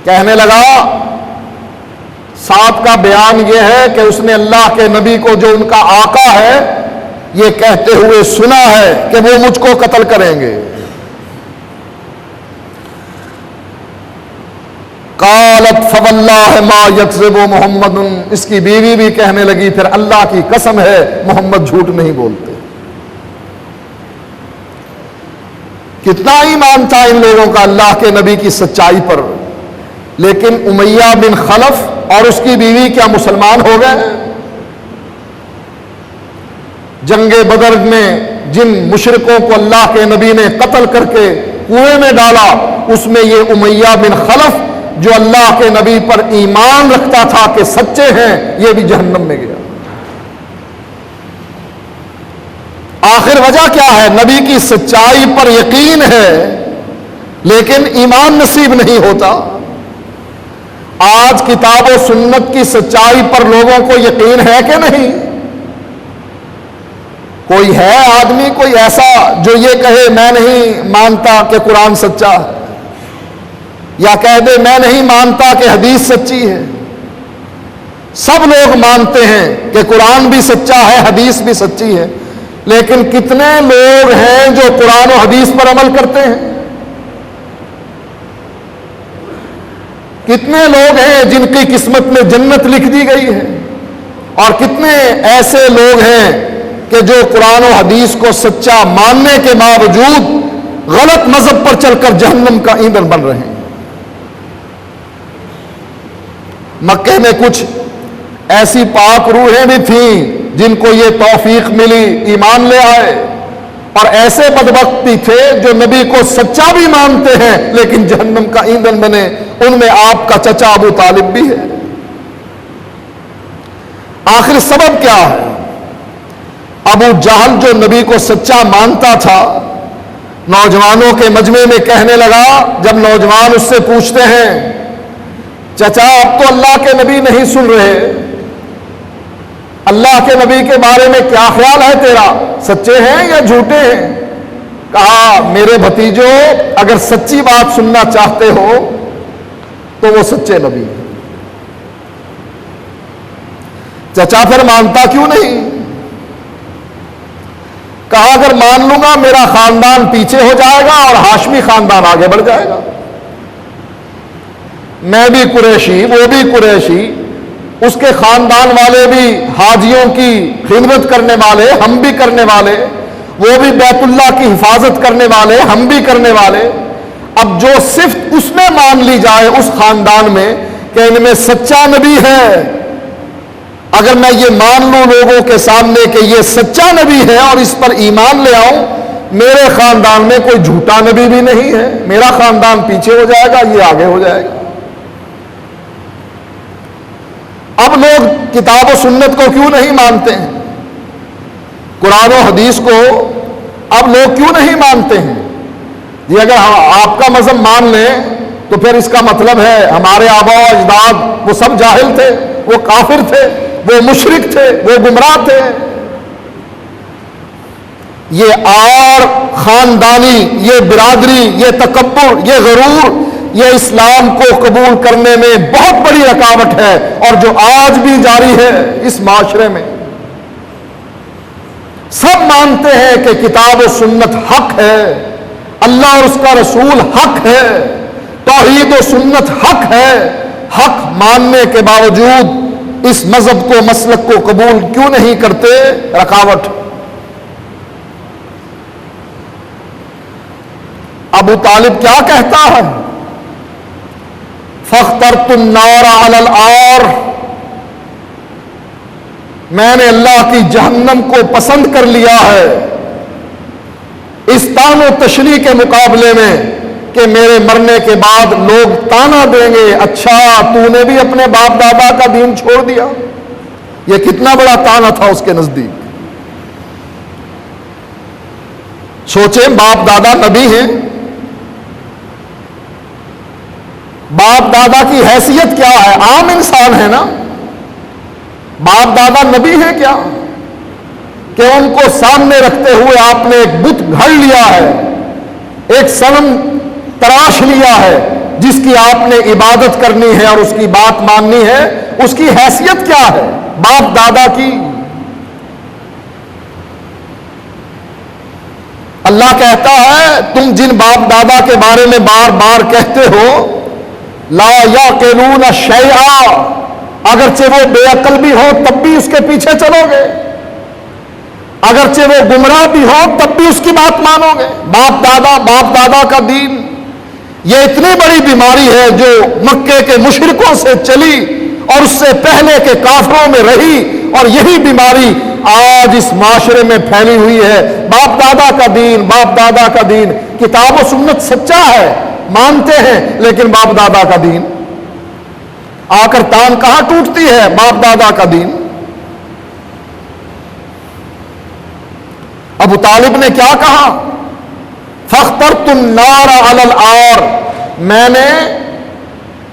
کہنے لگا ساتھ کا بیان یہ ہے کہ اس نے اللہ کے نبی کو جو ان کا آقا ہے یہ کہتے ہوئے سنا ہے کہ وہ مجھ کو قتل کریں گے. قالت فواللہ ما یکذب محمد، اس کی بیوی بھی کہنے لگی پھر اللہ کی قسم ہے محمد جھوٹ نہیں بولتے. کتنا ایمان تھا ان لوگوں کا اللہ کے نبی کی سچائی پر، لیکن امیہ بن خلف اور اس کی بیوی کیا مسلمان ہو گئے؟ جنگ بدر میں جن مشرکوں کو اللہ کے نبی نے قتل کر کے کنویں میں ڈالا، اس میں یہ امیہ بن خلف جو اللہ کے نبی پر ایمان رکھتا تھا کہ سچے ہیں، یہ بھی جہنم میں گیا. آخر وجہ کیا ہے؟ نبی کی سچائی پر یقین ہے لیکن ایمان نصیب نہیں ہوتا. آج کتاب و سنت کی سچائی پر لوگوں کو یقین ہے کہ نہیں؟ کوئی ہے آدمی کوئی ایسا جو یہ کہے میں نہیں مانتا کہ قرآن سچا ہے، یا کہہ دے میں نہیں مانتا کہ حدیث سچی ہے؟ سب لوگ مانتے ہیں کہ قرآن بھی سچا ہے، حدیث بھی سچی ہے، لیکن کتنے لوگ ہیں جو قرآن و حدیث پر عمل کرتے ہیں؟ کتنے لوگ ہیں جن کی قسمت میں جنت لکھ دی گئی ہے؟ اور کتنے ایسے لوگ ہیں کہ جو قرآن و حدیث کو سچا ماننے کے باوجود غلط مذہب پر چل کر جہنم کا ایندھن بن رہے ہیں؟ مکے میں کچھ ایسی پاک روحیں بھی تھیں جن کو یہ توفیق ملی ایمان لے آئے، اور ایسے بدبخت بھی تھے جو نبی کو سچا بھی مانتے ہیں لیکن جہنم کا ایندھن بنے. ان میں آپ کا چچا ابو طالب بھی ہے. آخر سبب کیا ہے؟ ابو جہل جو نبی کو سچا مانتا تھا، نوجوانوں کے مجمع میں کہنے لگا، جب نوجوان اس سے پوچھتے ہیں چچا اب تو اللہ کے نبی نہیں سن رہے، اللہ کے نبی کے بارے میں کیا خیال ہے تیرا، سچے ہیں یا جھوٹے ہیں؟ کہا میرے بھتیجو اگر سچی بات سننا چاہتے ہو تو وہ سچے نبی ہیں. چچا پھر مانتا کیوں نہیں؟ کہا اگر مان لوں گا میرا خاندان پیچھے ہو جائے گا اور ہاشمی خاندان آگے بڑھ جائے گا. میں بھی قریشی، وہ بھی قریشی، اس کے خاندان والے بھی حاجیوں کی خدمت کرنے والے، ہم بھی کرنے والے، وہ بھی بیت اللہ کی حفاظت کرنے والے، ہم بھی کرنے والے. اب جو صفت اس میں مان لی جائے اس خاندان میں کہ ان میں سچا نبی ہے، اگر میں یہ مان لوں لوگوں کے سامنے کہ یہ سچا نبی ہے اور اس پر ایمان لے آؤں، میرے خاندان میں کوئی جھوٹا نبی بھی نہیں ہے، میرا خاندان پیچھے ہو جائے گا، یہ آگے ہو جائے گا. اب لوگ کتاب و سنت کو کیوں نہیں مانتے ہیں؟ قرآن و حدیث کو اب لوگ کیوں نہیں مانتے ہیں؟ یہ اگر آپ کا مذہب مان لیں تو پھر اس کا مطلب ہے ہمارے آبا و اجداد وہ سب جاہل تھے، وہ کافر تھے، وہ مشرک تھے، وہ گمراہ تھے. یہ آر خاندانی، یہ برادری، یہ تکبر، یہ غرور، یہ اسلام کو قبول کرنے میں بہت بڑی رکاوٹ ہے، اور جو آج بھی جاری ہے اس معاشرے میں. سب مانتے ہیں کہ کتاب و سنت حق ہے، اللہ اور اس کا رسول حق ہے، توحید و سنت حق ہے. حق ماننے کے باوجود اس مذہب کو مسلک کو قبول کیوں نہیں کرتے؟ رکاوٹ. ابو طالب کیا کہتا ہے؟ فاخترت النار علی العار، میں نے اللہ کی جہنم کو پسند کر لیا ہے اس تان و تشریح کے مقابلے میں کہ میرے مرنے کے بعد لوگ تانا دیں گے اچھا تو نے بھی اپنے باپ دادا کا دین چھوڑ دیا. یہ کتنا بڑا تانا تھا اس کے نزدیک. سوچیں باپ دادا نبی ہیں، باپ دادا کی حیثیت کیا ہے؟ عام انسان ہے نا. باپ دادا نبی ہیں کیا کہ ان کو سامنے رکھتے ہوئے آپ نے ایک بت گھڑ لیا ہے، ایک صنم تراش لیا ہے جس کی آپ نے عبادت کرنی ہے اور اس کی بات ماننی ہے، اس کی حیثیت کیا ہے باپ دادا کی؟ اللہ کہتا ہے تم جن باپ دادا کے بارے میں بار بار کہتے ہو لا یعقلون شیئا، اگرچہ وہ بے عقل بھی ہو تب بھی اس کے پیچھے چلو گے، اگرچہ وہ گمراہ بھی ہو تب بھی اس کی بات مانو گے۔ باپ دادا کا دین یہ اتنی بڑی بیماری ہے جو مکے کے مشرکوں سے چلی اور اس سے پہلے کے کافروں میں رہی، اور یہی بیماری آج اس معاشرے میں پھیلی ہوئی ہے۔ باپ دادا کا دین کتاب و سنت سچا ہے، مانتے ہیں، لیکن باپ دادا کا دین آ کر تان کہاں ٹوٹتی ہے؟ باپ دادا کا دین۔ ابو طالب نے کیا کہا؟ فاخترت النار علی العار، میں نے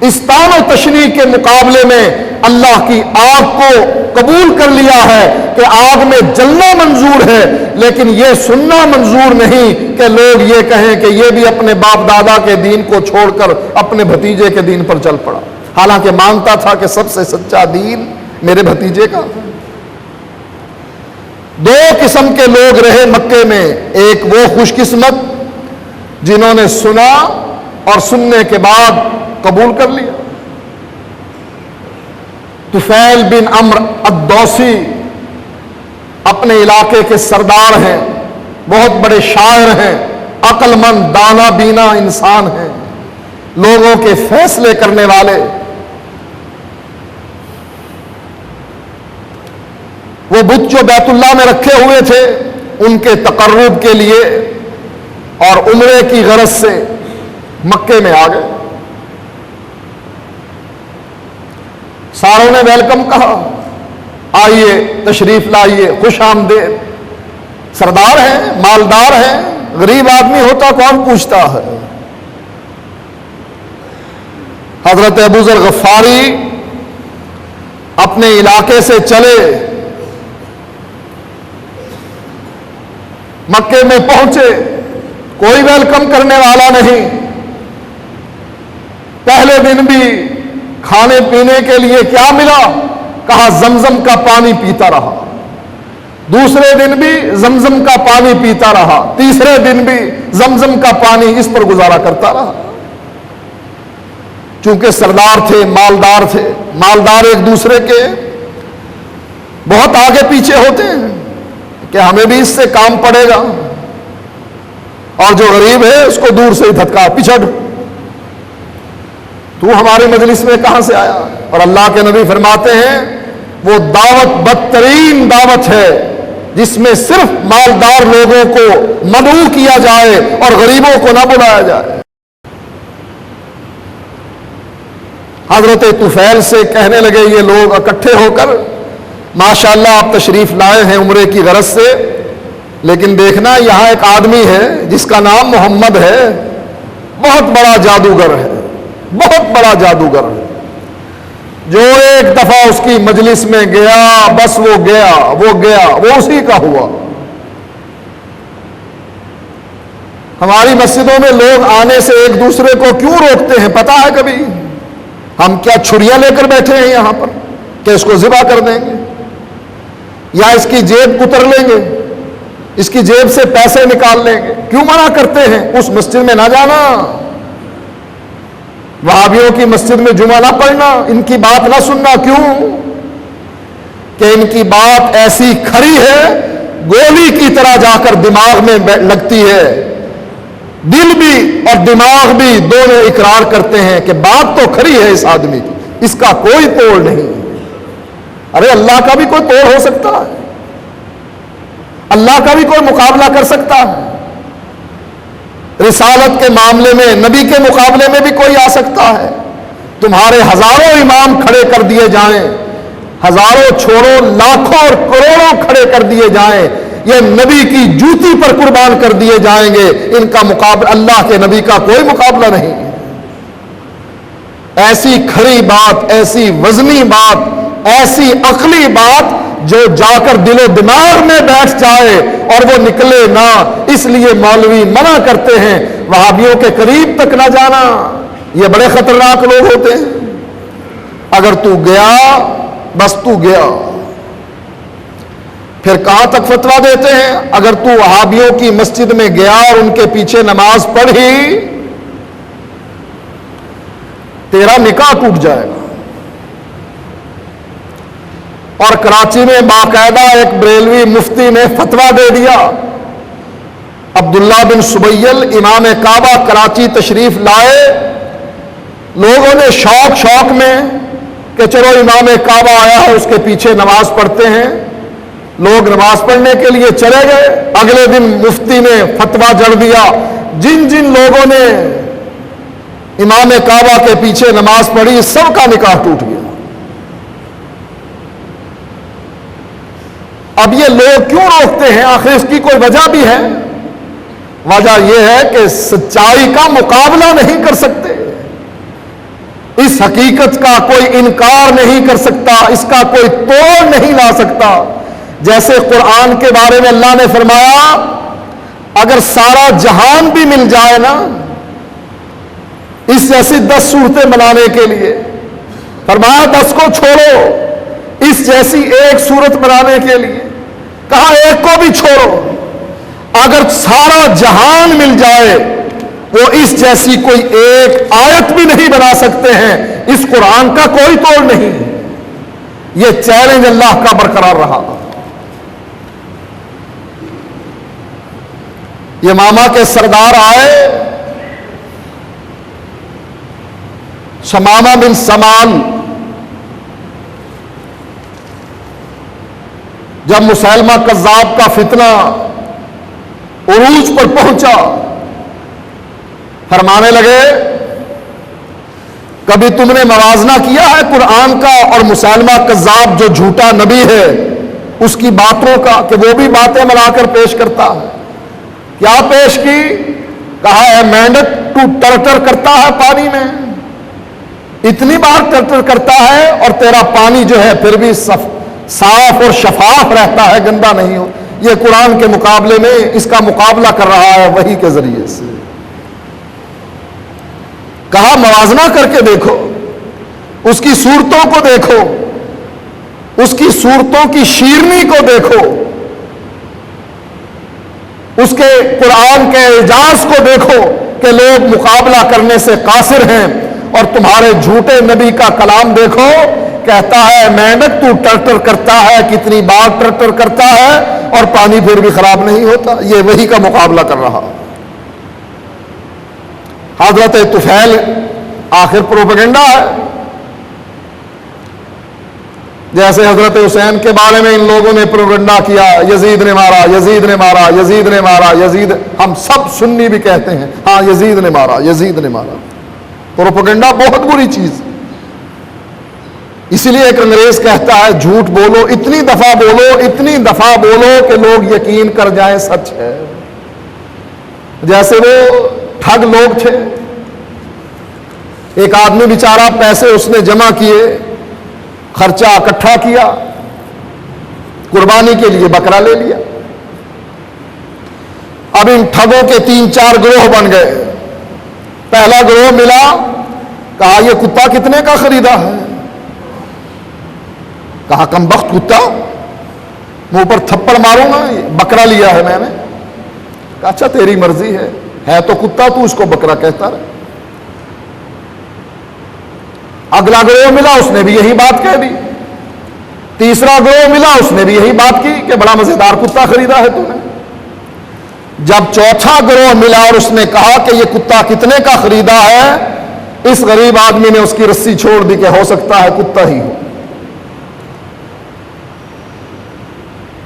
اس تان و تشنیع کے مقابلے میں اللہ کی آگ کو قبول کر لیا ہے کہ آگ میں جلنا منظور ہے، لیکن یہ سننا منظور نہیں کہ لوگ یہ کہیں کہ یہ بھی اپنے باپ دادا کے دین کو چھوڑ کر اپنے بھتیجے کے دین پر چل پڑا، حالانکہ مانتا تھا کہ سب سے سچا دین میرے بھتیجے کا۔ دو قسم کے لوگ رہے مکے میں، ایک وہ خوش قسمت جنہوں نے سنا اور سننے کے بعد قبول کر لیا۔ طفیل بن عمرو الدوسی اپنے علاقے کے سردار ہیں، بہت بڑے شاعر ہیں، عقل مند دانا بینا انسان ہیں، لوگوں کے فیصلے کرنے والے۔ وہ بت جو بیت اللہ میں رکھے ہوئے تھے ان کے تقرب کے لیے اور عمرے کی غرض سے مکے میں آ گئے۔ ساروں نے ویلکم کہا، آئیے تشریف لائیے، خوش آمدید۔ سردار ہیں، مالدار ہیں، غریب آدمی ہوتا کون پوچھتا ہے۔ حضرت ابو ذر غفاری اپنے علاقے سے چلے، مکے میں پہنچے، کوئی ویلکم کرنے والا نہیں۔ پہلے دن بھی کھانے پینے کے لیے کیا ملا؟ کہا زمزم کا پانی پیتا رہا۔ دوسرے دن بھی زمزم کا پانی پیتا رہا، تیسرے دن بھی زمزم کا پانی، اس پر گزارا کرتا رہا۔ چونکہ سردار تھے، مالدار ایک دوسرے کے بہت آگے پیچھے ہوتے ہیں کہ ہمیں بھی اس سے کام پڑے گا، اور جو غریب ہے اس کو دور سے ہی دھتکا، پیچھے تو ہماری مجلس میں کہاں سے آیا؟ اور اللہ کے نبی فرماتے ہیں وہ دعوت بدترین دعوت ہے جس میں صرف مالدار لوگوں کو مدعو کیا جائے اور غریبوں کو نہ بلایا جائے۔ حضرت طفیل سے کہنے لگے یہ لوگ اکٹھے ہو کر، ماشاءاللہ آپ تشریف لائے ہیں عمرے کی غرض سے، لیکن دیکھنا یہاں ایک آدمی ہے جس کا نام محمد ہے، بہت بڑا جادوگر ہے، بہت بڑا جادوگر ہے، جو ایک دفعہ اس کی مجلس میں گیا بس وہ گیا وہ اسی کا ہوا۔ ہماری مسجدوں میں لوگ آنے سے ایک دوسرے کو کیوں روکتے ہیں پتہ ہے کبھی؟ ہم کیا چھریاں لے کر بیٹھے ہیں یہاں پر کہ اس کو ذبح کر دیں گے، یا اس کی جیب کتر لیں گے، اس کی جیب سے پیسے نکال لیں گے؟ کیوں منع کرتے ہیں اس مسجد میں نہ جانا، وہابیوں کی مسجد میں جمعہ نہ پڑھنا، ان کی بات نہ سننا؟ کیوں کہ ان کی بات ایسی کھری ہے گولی کی طرح جا کر دماغ میں لگتی ہے، دل بھی اور دماغ بھی دونوں اقرار کرتے ہیں کہ بات تو کھری ہے اس آدمی کی، اس کا کوئی توڑ نہیں۔ ارے اللہ کا بھی کوئی توڑ ہو سکتا ہے؟ اللہ کا بھی کوئی مقابلہ کر سکتا ہے؟ رسالت کے معاملے میں نبی کے مقابلے میں بھی کوئی آ سکتا ہے؟ تمہارے ہزاروں امام کھڑے کر دیے جائیں، ہزاروں چھوڑو لاکھوں اور کروڑوں کھڑے کر دیے جائیں، یہ نبی کی جوتی پر قربان کر دیے جائیں گے، ان کا مقابلہ اللہ کے نبی کا کوئی مقابلہ نہیں۔ ایسی کھڑی بات، ایسی وزنی بات، ایسی عقلی بات جو جا کر دل و دماغ میں بیٹھ جائے اور وہ نکلے نہ، اس لیے مولوی منع کرتے ہیں وہابیوں کے قریب تک نہ جانا، یہ بڑے خطرناک لوگ ہوتے ہیں. اگر تو گیا بس تو گیا. پھر کہاں تک فتویٰ دیتے ہیں؟ اگر تو وہابیوں کی مسجد میں گیا اور ان کے پیچھے نماز پڑھی تیرا نکاح ٹوٹ جائے گا. اور کراچی میں باقاعدہ ایک بریلوی مفتی نے فتویٰ دے دیا. عبداللہ بن سبیل امام کعبہ کراچی تشریف لائے. لوگوں نے شوق میں کہ چلو امام کعبہ آیا ہے اس کے پیچھے نماز پڑھتے ہیں. لوگ نماز پڑھنے کے لیے چلے گئے. اگلے دن مفتی نے فتویٰ جڑ دیا جن جن لوگوں نے امام کعبہ کے پیچھے نماز پڑھی سب کا نکاح ٹوٹ گیا. اب یہ لوگ کیوں روکتے ہیں؟ آخر اس کی کوئی وجہ بھی ہے. وجہ یہ ہے کہ سچائی کا مقابلہ نہیں کر سکتے. اس حقیقت کا کوئی انکار نہیں کر سکتا, اس کا کوئی توڑ نہیں لا سکتا. جیسے قرآن کے بارے میں اللہ نے فرمایا اگر سارا جہان بھی مل جائے نا اس جیسی 10 صورتیں منانے کے لیے, فرمایا 10 کو چھوڑو اس جیسی ایک صورت بنانے کے لیے. کہا ایک کو بھی چھوڑو. اگر سارا جہان مل جائے وہ اس جیسی کوئی ایک آیت بھی نہیں بنا سکتے ہیں. اس قرآن کا کوئی توڑ نہیں. یہ چیلنج اللہ کا برقرار رہا. یہ ماما کے سردار آئے, شمامہ بن سمان. جب مسیلمہ کذاب کا فتنہ عروج پر پہنچا فرمانے لگے کبھی تم نے موازنہ کیا ہے قرآن کا اور مسیلمہ کذاب جو جھوٹا نبی ہے اس کی باتوں کا کہ وہ بھی باتیں ملا کر پیش کرتا ہے؟ کیا پیش کی؟ کہا ہے مینڈک تو ٹرٹر کرتا ہے پانی میں, اتنی بار ٹرٹر کرتا ہے اور تیرا پانی جو ہے پھر بھی صاف اور شفاف رہتا ہے, گندا نہیں ہو. یہ قرآن کے مقابلے میں اس کا مقابلہ کر رہا ہے وحی کے ذریعے سے. کہا موازنہ کر کے دیکھو, اس کی صورتوں کو دیکھو, اس کی صورتوں کی شیرنی کو دیکھو, اس کے قرآن کے اعجاز کو دیکھو کہ لوگ مقابلہ کرنے سے قاصر ہیں. اور تمہارے جھوٹے نبی کا کلام دیکھو, کہتا ہے مینڈک تو ٹرٹر کرتا ہے, کتنی بار ٹرٹر کرتا ہے اور پانی پھر بھی خراب نہیں ہوتا. یہ وحی کا مقابلہ کر رہا. حضرت طفیل آخر پروپیگنڈا ہے. جیسے حضرت حسین کے بارے میں ان لوگوں نے پروپیگنڈا کیا, یزید نے مارا, یزید نے مارا, یزید نے مارا, یزید. ہم سب سنی بھی کہتے ہیں ہاں یزید نے مارا, یزید نے مارا. پروپیگنڈا بہت بری چیز. اسی لیے ایک انگریز کہتا ہے جھوٹ بولو, اتنی دفعہ بولو, اتنی دفعہ بولو کہ لوگ یقین کر جائیں سچ ہے. جیسے وہ ٹھگ لوگ تھے. ایک آدمی بیچارہ پیسے اس نے جمع کیے, خرچہ اکٹھا کیا, قربانی کے لیے بکرا لے لیا. اب ان ٹھگوں کے 3-4 گروہ بن گئے. پہلا گروہ ملا, کہا یہ کتا کتنے کا خریدا ہے؟ کہا کم بخت کتا, منہ پر تھپڑ ماروں گا, بکرا لیا ہے میں نے. کہا اچھا تیری مرضی ہے تو کتا, تو اس کو بکرا کہتا رہے. اگلا گروہ ملا, اس نے بھی یہی بات کہہ دی. تیسرا گروہ ملا, اس نے بھی یہی بات کی کہ بڑا مزیدار کتا خریدا ہے تو نے. جب چوتھا گروہ ملا اور اس نے کہا کہ یہ کتا کتنے کا خریدا ہے, اس غریب آدمی نے اس کی رسی چھوڑ دی کہ ہو سکتا ہے کتا ہی ہو.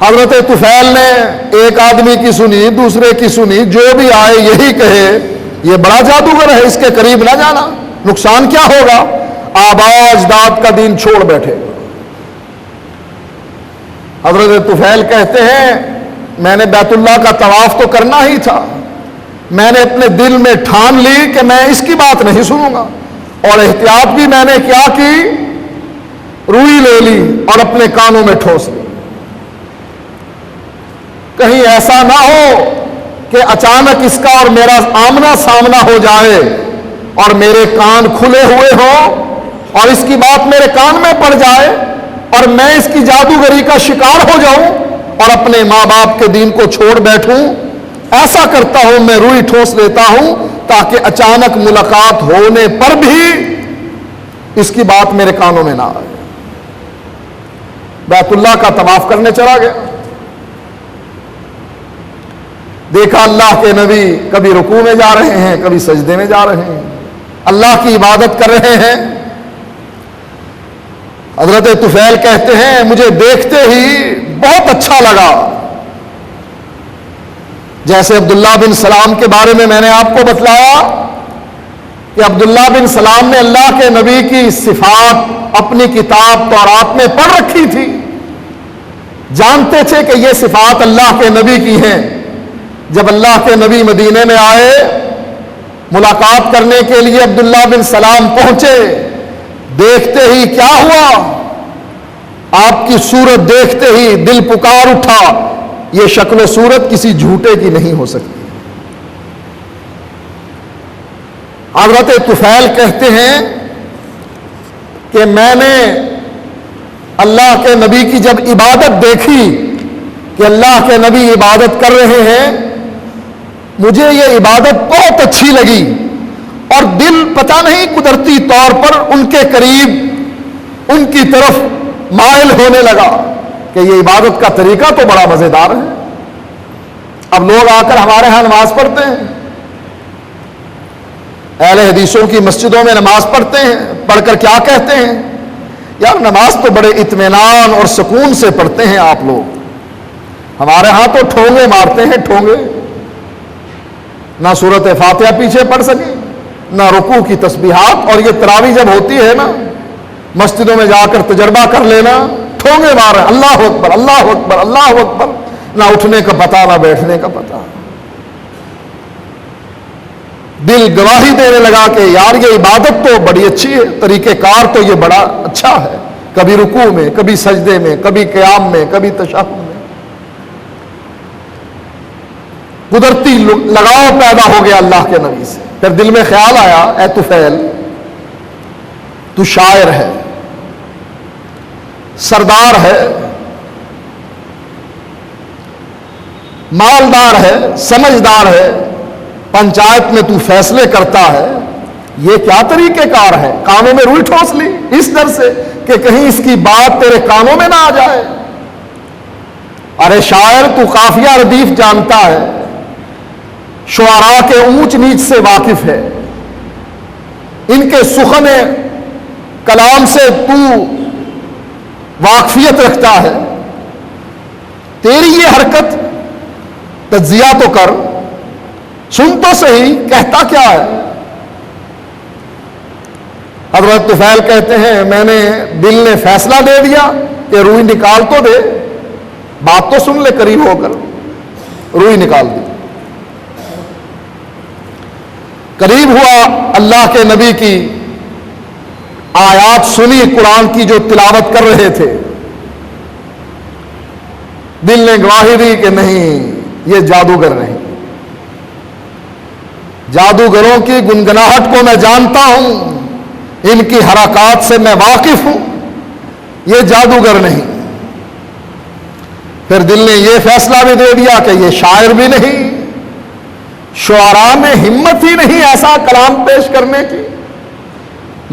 حضرت طفیل نے ایک آدمی کی سنی, دوسرے کی سنی, جو بھی آئے یہی کہے یہ بڑا جادوگر ہے, اس کے قریب نہ جانا, نقصان کیا ہوگا. آبا اجداد کا دین چھوڑ بیٹھے. حضرت طفیل کہتے ہیں میں نے بیت اللہ کا طواف تو کرنا ہی تھا, میں نے اپنے دل میں ٹھان لی کہ میں اس کی بات نہیں سنوں گا, اور احتیاط بھی میں نے کیا کی, روئی لے لی اور اپنے کانوں میں ٹھوس لی. کہیں ایسا نہ ہو کہ اچانک اس کا اور میرا آمنا سامنا ہو جائے اور میرے کان کھلے ہوئے ہوں اور اس کی بات میرے کان میں پڑ جائے اور میں اس کی جادوگری کا شکار ہو جاؤں اور اپنے ماں باپ کے دین کو چھوڑ بیٹھوں، ایسا کرتا ہوں میں روئی ٹھوس لیتا ہوں تاکہ اچانک ملاقات ہونے پر بھی اس کی بات میرے کانوں میں نہ آئے۔ بیت اللہ کا طواف کرنے چلا گیا، دیکھا اللہ کے نبی کبھی رکوع میں جا رہے ہیں، کبھی سجدے میں جا رہے ہیں، اللہ کی عبادت کر رہے ہیں۔ حضرت طفیل کہتے ہیں مجھے دیکھتے ہی بہت اچھا لگا، جیسے عبداللہ بن سلام کے بارے میں نے آپ کو بتلایا کہ عبداللہ بن سلام نے اللہ کے نبی کی صفات اپنی کتاب تورات میں پڑھ رکھی تھی، جانتے تھے کہ یہ صفات اللہ کے نبی کی ہیں۔ جب اللہ کے نبی مدینے میں آئے، ملاقات کرنے کے لیے عبداللہ بن سلام پہنچے، دیکھتے ہی کیا ہوا؟ آپ کی صورت دیکھتے ہی دل پکار اٹھا، یہ شکل و صورت کسی جھوٹے کی نہیں ہو سکتی۔ حضرت طفیل کہتے ہیں کہ میں نے اللہ کے نبی کی جب عبادت دیکھی کہ اللہ کے نبی عبادت کر رہے ہیں، مجھے یہ عبادت بہت اچھی لگی اور دل پتہ نہیں قدرتی طور پر ان کے قریب ان کی طرف مائل ہونے لگا کہ یہ عبادت کا طریقہ تو بڑا مزیدار ہے۔ اب لوگ آ کر ہمارے ہاں نماز پڑھتے ہیں، اہل حدیثوں کی مسجدوں میں نماز پڑھتے ہیں، پڑھ کر کیا کہتے ہیں؟ یار نماز تو بڑے اطمینان اور سکون سے پڑھتے ہیں آپ لوگ، ہمارے ہاں تو ٹھونگے مارتے ہیں، ٹھونگے، نہ سورت فاتحہ پیچھے پڑھ سکیں، نہ رکوع کی تسبیحات، اور یہ تراویح جب ہوتی ہے نا مسجدوں میں جا کر تجربہ کر لینا، ٹھونگے مار رہے ہیں، اللہ اکبر اللہ اکبر اللہ اکبر، نہ اٹھنے کا پتہ نہ بیٹھنے کا پتہ۔ دل گواہی دینے لگا کہ یار یہ عبادت تو بڑی اچھی ہے، طریقہ کار تو یہ بڑا اچھا ہے، کبھی رکوع میں، کبھی سجدے میں، کبھی قیام میں، کبھی تشہد میں۔ قدرتی لگاؤ پیدا ہو گیا اللہ کے نبی سے۔ پھر دل میں خیال آیا، اے طفیل تو شاعر ہے، سردار ہے، مالدار ہے، سمجھدار ہے، پنچایت میں تو فیصلے کرتا ہے، یہ کیا طریقہ کار ہے؟ کانوں میں روئی ٹھوس لی اس ڈر سے کہ کہیں اس کی بات تیرے کانوں میں نہ آ جائے۔ ارے شاعر تو قافیہ ردیف جانتا ہے، شعراء کے اونچ نیچ سے واقف ہے، ان کے سخن کلام سے تو واقفیت رکھتا ہے، تیری یہ حرکت تجزیہ تو کر، سن تو صحیح کہتا کیا ہے؟ حضرت طفیل کہتے ہیں میں نے دل نے فیصلہ دے دیا کہ روئی نکال تو دے، بات تو سن لے قریب ہو کر۔ روئی نکال دی، قریب ہوا، اللہ کے نبی کی آیات سنی قرآن کی جو تلاوت کر رہے تھے، دل نے گواہی دی کہ نہیں یہ جادوگر نہیں، جادوگروں کی گنگناہٹ کو میں جانتا ہوں، ان کی حرکات سے میں واقف ہوں، یہ جادوگر نہیں۔ پھر دل نے یہ فیصلہ بھی دے دیا کہ یہ شاعر بھی نہیں، شعراء میں ہمت ہی نہیں ایسا کلام پیش کرنے کی۔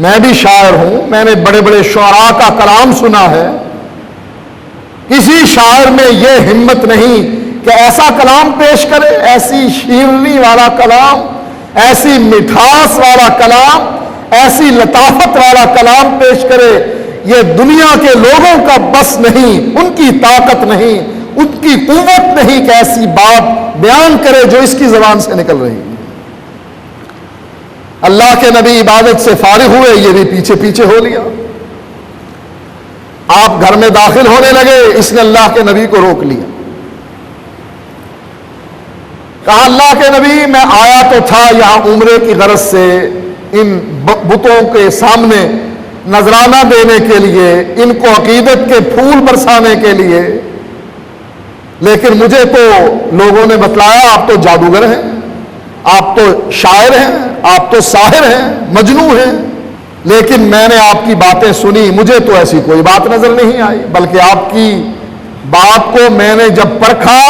میں بھی شاعر ہوں، میں نے بڑے بڑے شعراء کا کلام سنا ہے، کسی شاعر میں یہ ہمت نہیں کہ ایسا کلام پیش کرے، ایسی شیرینی والا کلام، ایسی مٹھاس والا کلام، ایسی لطافت والا کلام پیش کرے۔ یہ دنیا کے لوگوں کا بس نہیں، ان کی طاقت نہیں، ان کی قوت نہیں کہ ایسی بات بیان کرے جو اس کی زبان سے نکل رہی ہے۔ اللہ کے نبی عبادت سے فارغ ہوئے، یہ بھی پیچھے پیچھے ہو لیا۔ آپ گھر میں داخل ہونے لگے، اس نے اللہ کے نبی کو روک لیا، کہا اللہ کے نبی میں آیا تو تھا یہاں عمرے کی غرض سے ان بتوں کے سامنے نذرانہ دینے کے لیے، ان کو عقیدت کے پھول برسانے کے لیے، لیکن مجھے تو لوگوں نے بتلایا آپ تو جادوگر ہیں، آپ تو شاعر ہیں، آپ تو ساحر ہیں، مجنوں ہیں، لیکن میں نے آپ کی باتیں سنی، مجھے تو ایسی کوئی بات نظر نہیں آئی، بلکہ آپ کی بات کو میں نے جب پرکھا،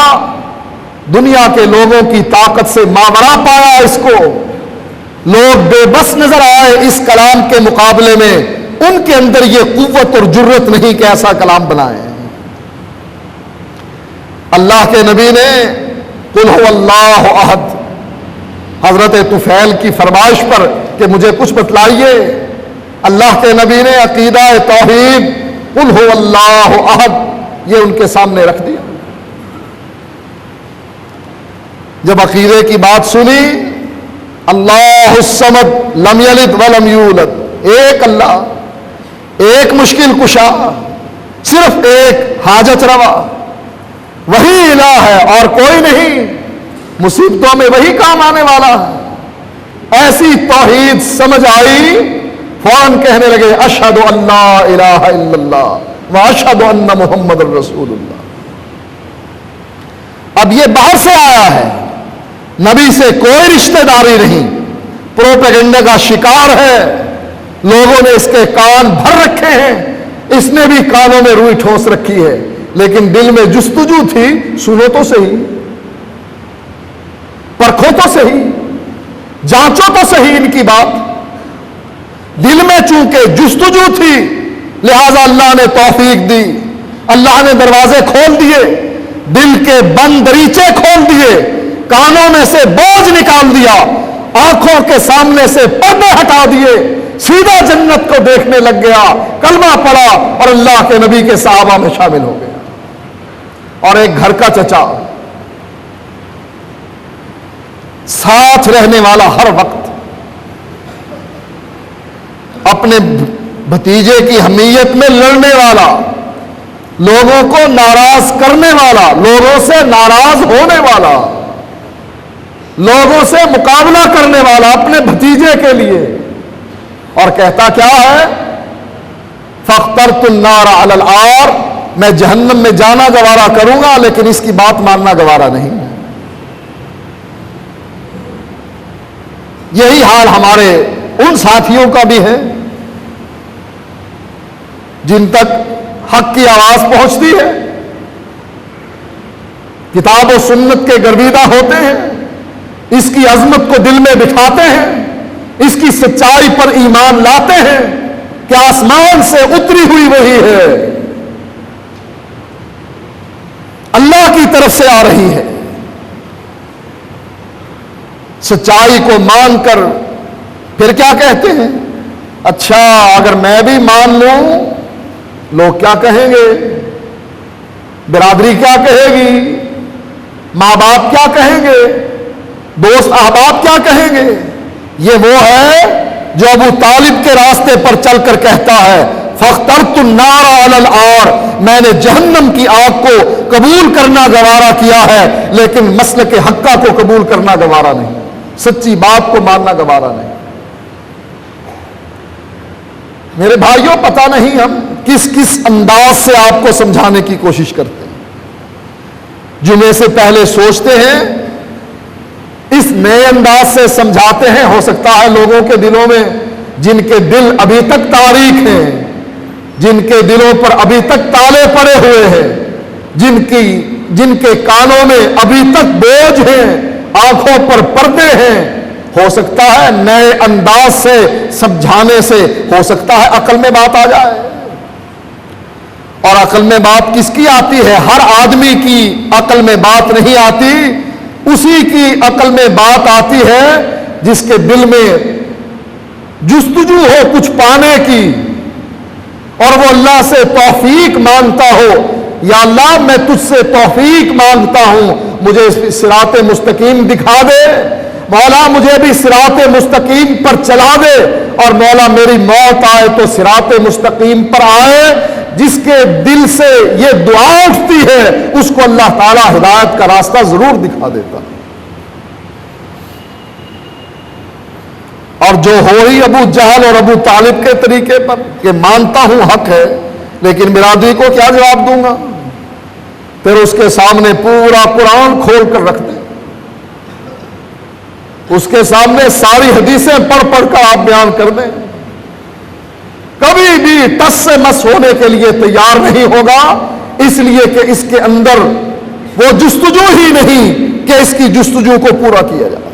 دنیا کے لوگوں کی طاقت سے ماورا پایا، اس کو لوگ بے بس نظر آئے اس کلام کے مقابلے میں، ان کے اندر یہ قوت اور جرت نہیں کہ ایسا کلام بنائیں۔ اللہ کے نبی نے قل هو اللہ احد، حضرت طفیل کی فرمائش پر کہ مجھے کچھ بتلائیے، اللہ کے نبی نے عقیدہ توحید قل هو اللہ احد یہ ان کے سامنے رکھ دیا۔ جب عقیدے کی بات سنی، اللہ الصمد لم یلد ولم یولد، ایک اللہ، ایک مشکل کشا، صرف ایک حاجت روا، وہی الہ ہے اور کوئی نہیں، مصیبتوں میں وہی کام آنے والا ہے۔ ایسی توحید سمجھ آئی، فوراً کہنے لگے اشہد ان لا الہ الا اللہ واشہد ان محمد رسول اللہ۔ اب یہ باہر سے آیا ہے، نبی سے کوئی رشتہ داری نہیں، پروپیگنڈے کا شکار ہے، لوگوں نے اس کے کان بھر رکھے ہیں، اس نے بھی کانوں میں روئی ٹھوس رکھی ہے، لیکن دل میں جستجو تھی، سنو تو صحیح، پرکھو تو صحیح، جانچو تو صحیح ان کی بات۔ دل میں چونکہ جستجو تھی، لہذا اللہ نے توفیق دی، اللہ نے دروازے کھول دیے، دل کے بند دریچے کھول دیے، کانوں میں سے بوجھ نکال دیا، آنکھوں کے سامنے سے پردے ہٹا دیے، سیدھا جنت کو دیکھنے لگ گیا، کلمہ پڑھا اور اللہ کے نبی کے صحابہ میں شامل ہو گیا۔ اور ایک گھر کا چچا، ساتھ رہنے والا، ہر وقت اپنے بھتیجے کی حمیت میں لڑنے والا، لوگوں کو ناراض کرنے والا، لوگوں سے ناراض ہونے والا، لوگوں سے مقابلہ کرنے والا اپنے بھتیجے کے لیے، اور کہتا کیا ہے؟ فاخترت النار علی العار، میں جہنم میں جانا گوارا کروں گا لیکن اس کی بات ماننا گوارا نہیں ہے۔ یہی حال ہمارے ان ساتھیوں کا بھی ہے جن تک حق کی آواز پہنچتی ہے، کتاب و سنت کے گرویدہ ہوتے ہیں، اس کی عظمت کو دل میں بٹھاتے ہیں، اس کی سچائی پر ایمان لاتے ہیں کہ آسمان سے اتری ہوئی وہی ہے، اللہ کی طرف سے آ رہی ہے۔ سچائی کو مان کر پھر کیا کہتے ہیں؟ اچھا اگر میں بھی مان لوں لوگ کیا کہیں گے، برادری کیا کہے گی، ماں باپ کیا کہیں گے، دوست احباب کیا کہیں گے؟ یہ وہ ہے جو ابو طالب کے راستے پر چل کر کہتا ہے فاخترت النار علی العار، میں نے جہنم کی آگ کو قبول کرنا گوارا کیا ہے لیکن مسلک حقہ کو قبول کرنا گوارا نہیں، سچی بات کو ماننا گوارا نہیں۔ میرے بھائیوں، پتہ نہیں ہم کس کس انداز سے آپ کو سمجھانے کی کوشش کرتے ہیں، جمعے سے پہلے سوچتے ہیں، اس نئے انداز سے سمجھاتے ہیں، ہو سکتا ہے لوگوں کے دلوں میں جن کے دل ابھی تک تاریک ہیں، جن کے دلوں پر ابھی تک تالے پڑے ہوئے ہیں، جن کے کانوں میں ابھی تک بوجھ ہیں، آنکھوں پر پردے ہیں، ہو سکتا ہے نئے انداز سے سمجھانے سے ہو سکتا ہے عقل میں بات آ جائے۔ اور عقل میں بات کس کی آتی ہے؟ ہر آدمی کی عقل میں بات نہیں آتی، اسی کی عقل میں بات آتی ہے جس کے دل میں جستجو ہو کچھ پانے کی، اور وہ اللہ سے توفیق مانگتا ہو، یا اللہ میں تجھ سے توفیق مانگتا ہوں، مجھے صراط مستقیم دکھا دے، مولا مجھے بھی صراط مستقیم پر چلا دے، اور مولا میری موت آئے تو صراط مستقیم پر آئے۔ جس کے دل سے یہ دعا اٹھتی ہے اس کو اللہ تعالی ہدایت کا راستہ ضرور دکھا دیتا۔ اور جو ہو ہی ابو جہل اور ابو طالب کے طریقے پر کہ مانتا ہوں حق ہے لیکن برادری کو کیا جواب دوں گا، پھر اس کے سامنے پورا قرآن کھول کر رکھ دیں، اس کے سامنے ساری حدیثیں پڑھ پڑھ کر آپ بیان کر دیں، کبھی بھی ٹس سے مس ہونے کے لیے تیار نہیں ہوگا، اس لیے کہ اس کے اندر وہ جستجو ہی نہیں کہ اس کی جستجو کو پورا کیا جائے۔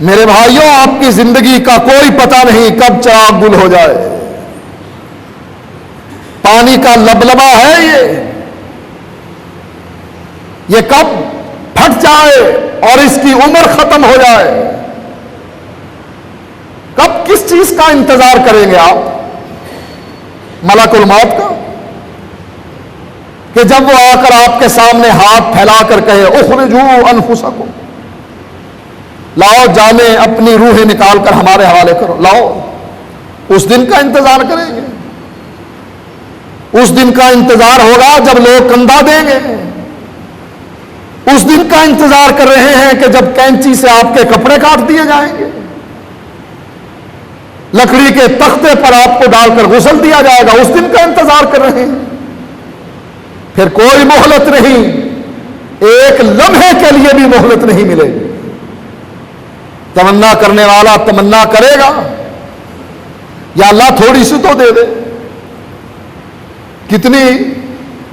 میرے بھائیوں، آپ کی زندگی کا کوئی پتہ نہیں کب چراغ گل ہو جائے، پانی کا لبلبا ہے یہ کب پھٹ جائے اور اس کی عمر ختم ہو جائے۔ کب کس چیز کا انتظار کریں گے آپ؟ ملک الموت کا، کہ جب وہ آ کر آپ کے سامنے ہاتھ پھیلا کر کہے اخرجوا انفسکم، لاؤ جانیں اپنی روحیں نکال کر ہمارے حوالے کرو، لاؤ۔ اس دن کا انتظار کریں گے، اس دن کا انتظار ہوگا جب لوگ کندھا دیں گے، اس دن کا انتظار کر رہے ہیں کہ جب کینچی سے آپ کے کپڑے کاٹ دیے جائیں گے، لکڑی کے تختے پر آپ کو ڈال کر غسل دیا جائے گا، اس دن کا انتظار کر رہے ہیں۔ پھر کوئی مہلت نہیں، ایک لمحے کے لیے بھی مہلت نہیں ملے گی۔ تمنا کرنے والا تمنا کرے گا، یا اللہ تھوڑی سی تو دے دے، کتنی؟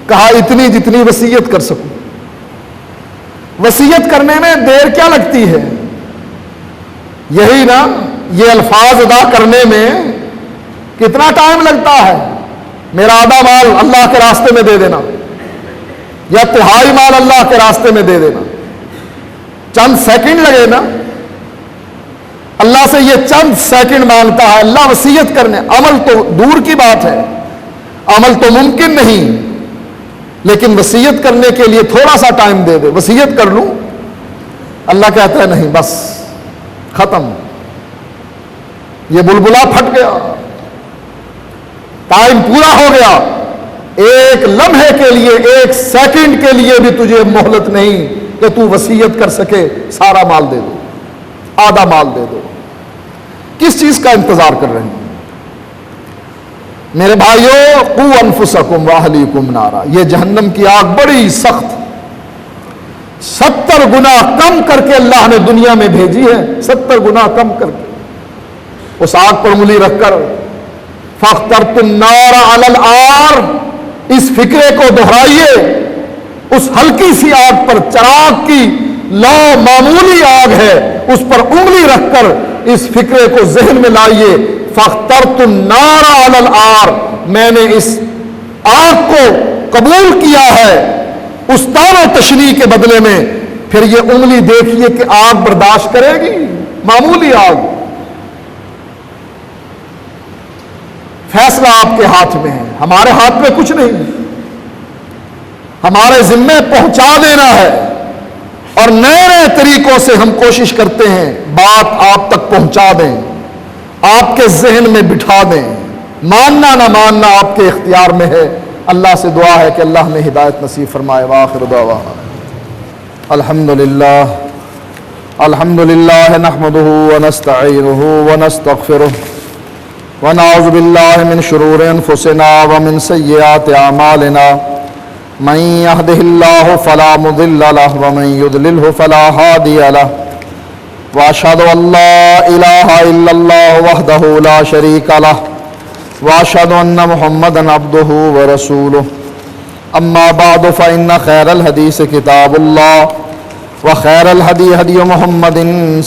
کہا اتنی جتنی وصیت کر سکوں۔ وصیت کرنے میں دیر کیا لگتی ہے؟ یہی نا، یہ الفاظ ادا کرنے میں کتنا ٹائم لگتا ہے؟ میرا آدھا مال اللہ کے راستے میں دے دینا، یا تہائی مال اللہ کے راستے میں دے دینا، چند سیکنڈ لگے نا۔ اللہ سے یہ چند سیکنڈ مانگتا ہے۔ اللہ وصیت کرنے، عمل تو دور کی بات ہے، عمل تو ممکن نہیں، لیکن وصیت کرنے کے لیے تھوڑا سا ٹائم دے دے، وصیت کر لوں۔ اللہ کہتا ہے نہیں، بس ختم، یہ بلبلا پھٹ گیا، ٹائم پورا ہو گیا، ایک لمحے کے لیے، ایک سیکنڈ کے لیے بھی تجھے مہلت نہیں کہ تو وصیت کر سکے۔ سارا مال دے دو، آدھا مال دے دو۔ کس چیز کا انتظار کر رہے ہیں میرے بھائیوں؟ قوا انفسکم واہلیکم نارا، یہ جہنم کی آگ بڑی سخت، 70 گنا کم کر کے اللہ نے دنیا میں بھیجی ہے، 70 گنا کم کر کے۔ اس آگ پر انگلی رکھ کر فاخترتم النار علی العار، اس فکرے کو دہرائیے، اس ہلکی سی آگ پر، چراغ کی لا معمولی آگ ہے، اس پر انگلی رکھ کر اس فکرے کو ذہن میں لائیے، فاخترت النار علی العار، میں نے اس آگ کو قبول کیا ہے اس تان و تشریح کے بدلے میں۔ پھر یہ انگلی دیکھیے کہ آگ برداشت کرے گی؟ معمولی آگ۔ فیصلہ آپ کے ہاتھ میں ہے، ہمارے ہاتھ میں کچھ نہیں، ہمارے ذمے پہنچا دینا ہے، اور نئے نئے طریقوں سے ہم کوشش کرتے ہیں بات آپ تک پہنچا دیں، آپ کے ذہن میں بٹھا دیں۔ ماننا نہ ماننا آپ کے اختیار میں ہے۔ اللہ سے دعا ہے کہ اللہ ہمیں ہدایت نصیب فرمائے۔ وآخر دعوانا الحمدللہ الحمدللہ نحمده ونستعینه ونستغفره ونعوذ باللہ من شرور انفسنا ومن سیئات اعمالنا، من يهده الله فلا مضل له ومن يضلله فلا هادي له، واشهد ان لا اله الا الله وحده لا شريك له، واشهد ان محمدا عبده ورسوله، اما بعد فان خير الحديث كتاب الله وخير الهدي هدي محمد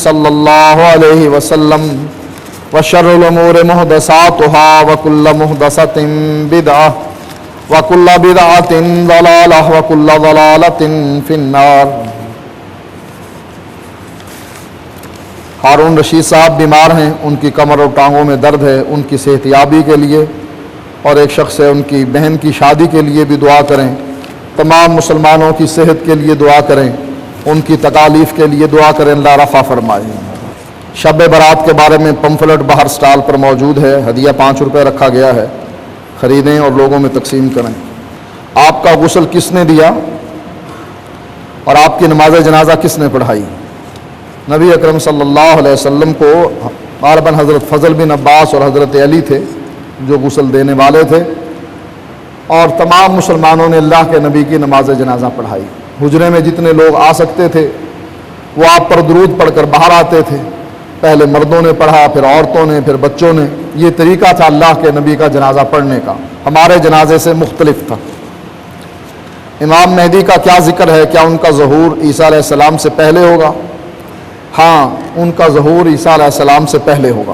صلى الله عليه وسلم، وشر الامور محدثاتها وكل محدثة بدعة وَكُلَّ بِدْعَةٍ ضَلَالَةٍ وَكُلَّ ضَلَالَةٍ فِي النَّارِ۔ ہارون رشید صاحب بیمار ہیں، ان کی کمر اور ٹانگوں میں درد ہے، ان کی صحت یابی کے لیے، اور ایک شخص ہے ان کی بہن کی شادی کے لیے بھی دعا کریں۔ تمام مسلمانوں کی صحت کے لیے دعا کریں، ان کی تکالیف کے لیے دعا کریں، اللہ رفع فرمائے۔ شب برات کے بارے میں پمفلٹ باہر سٹال پر موجود ہے، ہدیہ 5 روپے رکھا گیا ہے، خریدیں اور لوگوں میں تقسیم کریں۔ آپ کا غسل کس نے دیا اور آپ کی نماز جنازہ کس نے پڑھائی؟ نبی اکرم صلی اللہ علیہ وسلم کو غالباً حضرت فضل بن عباس اور حضرت علی تھے جو غسل دینے والے تھے، اور تمام مسلمانوں نے اللہ کے نبی کی نماز جنازہ پڑھائی۔ حجرے میں جتنے لوگ آ سکتے تھے وہ آپ پر درود پڑھ کر باہر آتے تھے. پہلے مردوں نے پڑھا، پھر عورتوں نے، پھر بچوں نے. یہ طریقہ تھا اللہ کے نبی کا جنازہ پڑھنے کا. ہمارے جنازے سے مختلف تھا. امام مہدی کا کیا ذکر ہے؟ کیا ان کا ظہور عیسیٰ علیہ السلام سے پہلے ہوگا؟ ہاں، ان کا ظہور عیسیٰ علیہ السلام سے پہلے ہوگا.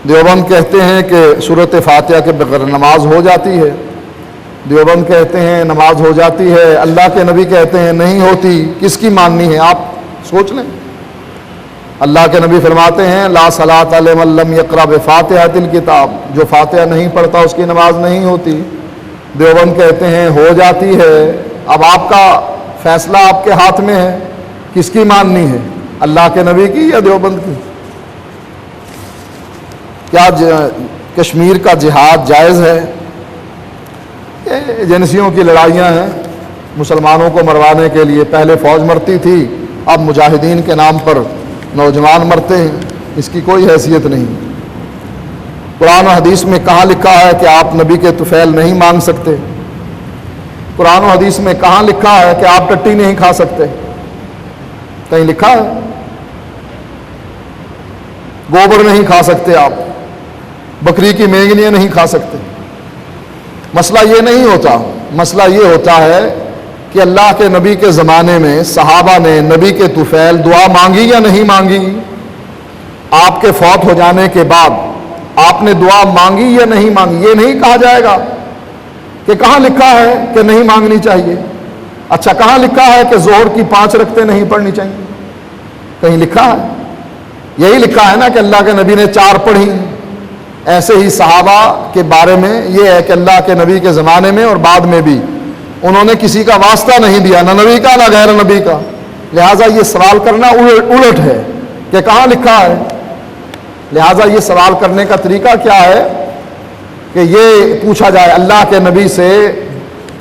دیوبند کہتے ہیں کہ سورۃ فاتحہ کے بغیر نماز ہو جاتی ہے. دیوبند کہتے ہیں نماز ہو جاتی ہے. اللہ کے نبی کہتے ہیں نہیں ہوتی. کس کی ماننی ہے؟ آپ سوچ لیں. اللہ کے نبی فرماتے ہیں لا صلاۃ لمن لم یقرأ بفاتحۃ الکتاب، جو فاتحہ نہیں پڑھتا اس کی نماز نہیں ہوتی. دیوبند کہتے ہیں ہو جاتی ہے. اب آپ کا فیصلہ آپ کے ہاتھ میں ہے. کس کی ماننی ہے؟ اللہ کے نبی کی یا دیوبند کی؟ کیا کشمیر کا جہاد جائز ہے؟ ایجنسیوں کی لڑائیاں ہیں مسلمانوں کو مروانے کے لیے. پہلے فوج مرتی تھی، اب مجاہدین کے نام پر نوجوان مرتے ہیں. اس کی کوئی حیثیت نہیں. قرآن و حدیث میں کہاں لکھا ہے کہ آپ نبی کے طفیل نہیں مانگ سکتے؟ قرآن و حدیث میں کہاں لکھا ہے کہ آپ ٹٹی نہیں کھا سکتے؟ کہیں لکھا ہے؟ گوبر نہیں کھا سکتے آپ، بکری کی مینگنیاں نہیں کھا سکتے. مسئلہ یہ نہیں ہوتا. مسئلہ یہ ہوتا ہے کہ اللہ کے نبی کے زمانے میں صحابہ نے نبی کے طفیل دعا مانگی یا نہیں مانگی؟ آپ کے فوت ہو جانے کے بعد آپ نے دعا مانگی یا نہیں مانگی؟ یہ نہیں کہا جائے گا کہ کہاں لکھا ہے کہ نہیں مانگنی چاہیے. اچھا، کہاں لکھا ہے کہ ظہر کی 5 رکعتیں نہیں پڑھنی چاہیے؟ کہیں لکھا ہے؟ یہی لکھا ہے نا کہ اللہ کے نبی نے 4 پڑھی. ایسے ہی صحابہ کے بارے میں یہ ہے کہ اللہ کے نبی کے زمانے میں اور بعد میں بھی انہوں نے کسی کا واسطہ نہیں دیا، نہ نبی کا نہ غیر نبی کا. لہٰذا یہ سوال کرنا الٹ ہے کہ کہاں لکھا ہے. لہٰذا یہ سوال کرنے کا طریقہ کیا ہے کہ یہ پوچھا جائے اللہ کے نبی سے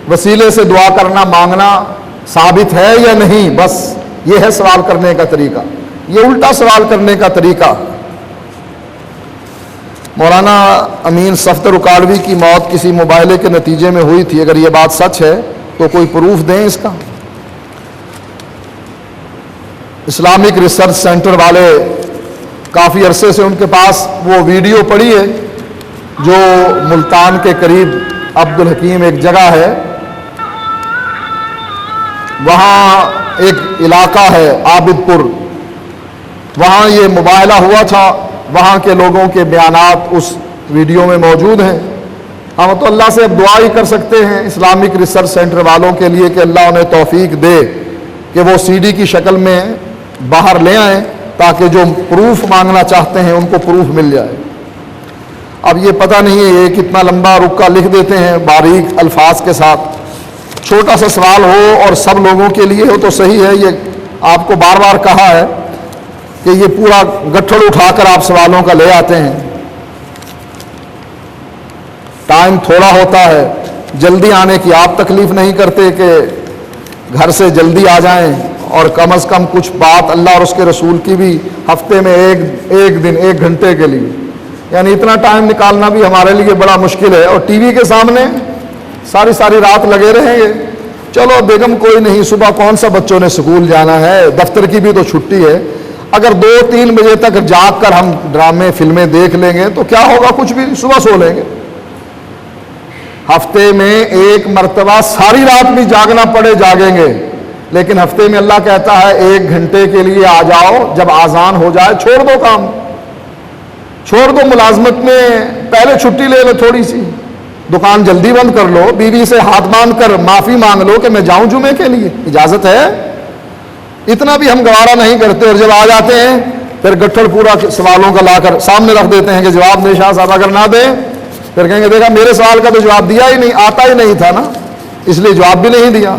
وسیلے سے دعا کرنا مانگنا ثابت ہے یا نہیں. بس یہ ہے سوال کرنے کا طریقہ. یہ الٹا سوال کرنے کا طریقہ. مولانا امین صفدر اکاڑوی کی موت کسی مباہلے کے نتیجے میں ہوئی تھی. اگر یہ بات سچ ہے تو کوئی پروف دیں اس کا. اسلامک ریسرچ سینٹر والے کافی عرصے سے ان کے پاس وہ ویڈیو پڑی ہے جو ملتان کے قریب عبدالحکیم ایک جگہ ہے، وہاں ایک علاقہ ہے عابد پور، وہاں یہ مباہلہ ہوا تھا. وہاں کے لوگوں کے بیانات اس ویڈیو میں موجود ہیں. ہم تو اللہ سے اب دعا ہی کر سکتے ہیں اسلامک ریسرچ سینٹر والوں کے لیے کہ اللہ انہیں توفیق دے کہ وہ سی ڈی کی شکل میں باہر لے آئیں تاکہ جو پروف مانگنا چاہتے ہیں ان کو پروف مل جائے. اب یہ پتہ نہیں ہے یہ کتنا لمبا رکا لکھ دیتے ہیں باریک الفاظ کے ساتھ. چھوٹا سا سوال ہو اور سب لوگوں کے لیے ہو تو صحیح ہے. یہ آپ کو بار بار کہا ہے کہ یہ پورا گٹھڑ اٹھا کر آپ سوالوں کا لے آتے ہیں. ٹائم تھوڑا ہوتا ہے، جلدی آنے کی آپ تکلیف نہیں کرتے کہ گھر سے جلدی آ جائیں، اور کم از کم کچھ بات اللہ اور اس کے رسول کی بھی ہفتے میں ایک دن 1 گھنٹے کے لیے، یعنی اتنا ٹائم نکالنا بھی ہمارے لیے بڑا مشکل ہے. اور ٹی وی کے سامنے ساری رات لگے رہیں گے. چلو بیگم کوئی نہیں، صبح کون سا بچوں نے سکول جانا ہے، دفتر کی بھی تو چھٹی ہے. اگر 2-3 بجے تک جاگ کر ہم ڈرامے فلمیں دیکھ لیں گے تو کیا ہوگا؟ کچھ بھی، صبح سو لیں گے. ہفتے میں 1 مرتبہ ساری رات بھی جاگنا پڑے جاگیں گے، لیکن ہفتے میں اللہ کہتا ہے 1 گھنٹے کے لیے آ جاؤ. جب آذان ہو جائے چھوڑ دو کام، چھوڑ دو ملازمت میں، پہلے چھٹی لے لو تھوڑی سی، دکان جلدی بند کر لو، بیوی سے ہاتھ باندھ کر معافی مانگ لو کہ میں جاؤں جمعے کے لیے، اجازت ہے. اتنا بھی ہم گوارا نہیں کرتے، اور جب آ جاتے ہیں پھر گٹھڑ پورا سوالوں کا لا کر سامنے رکھ دیتے ہیں کہ جواب دے شاہ صاحب. اگر نہ دیں پھر کہیں گے دیکھا میرے سوال کا تو جواب دیا ہی نہیں، آتا ہی نہیں تھا نا، اس لیے جواب بھی نہیں دیا.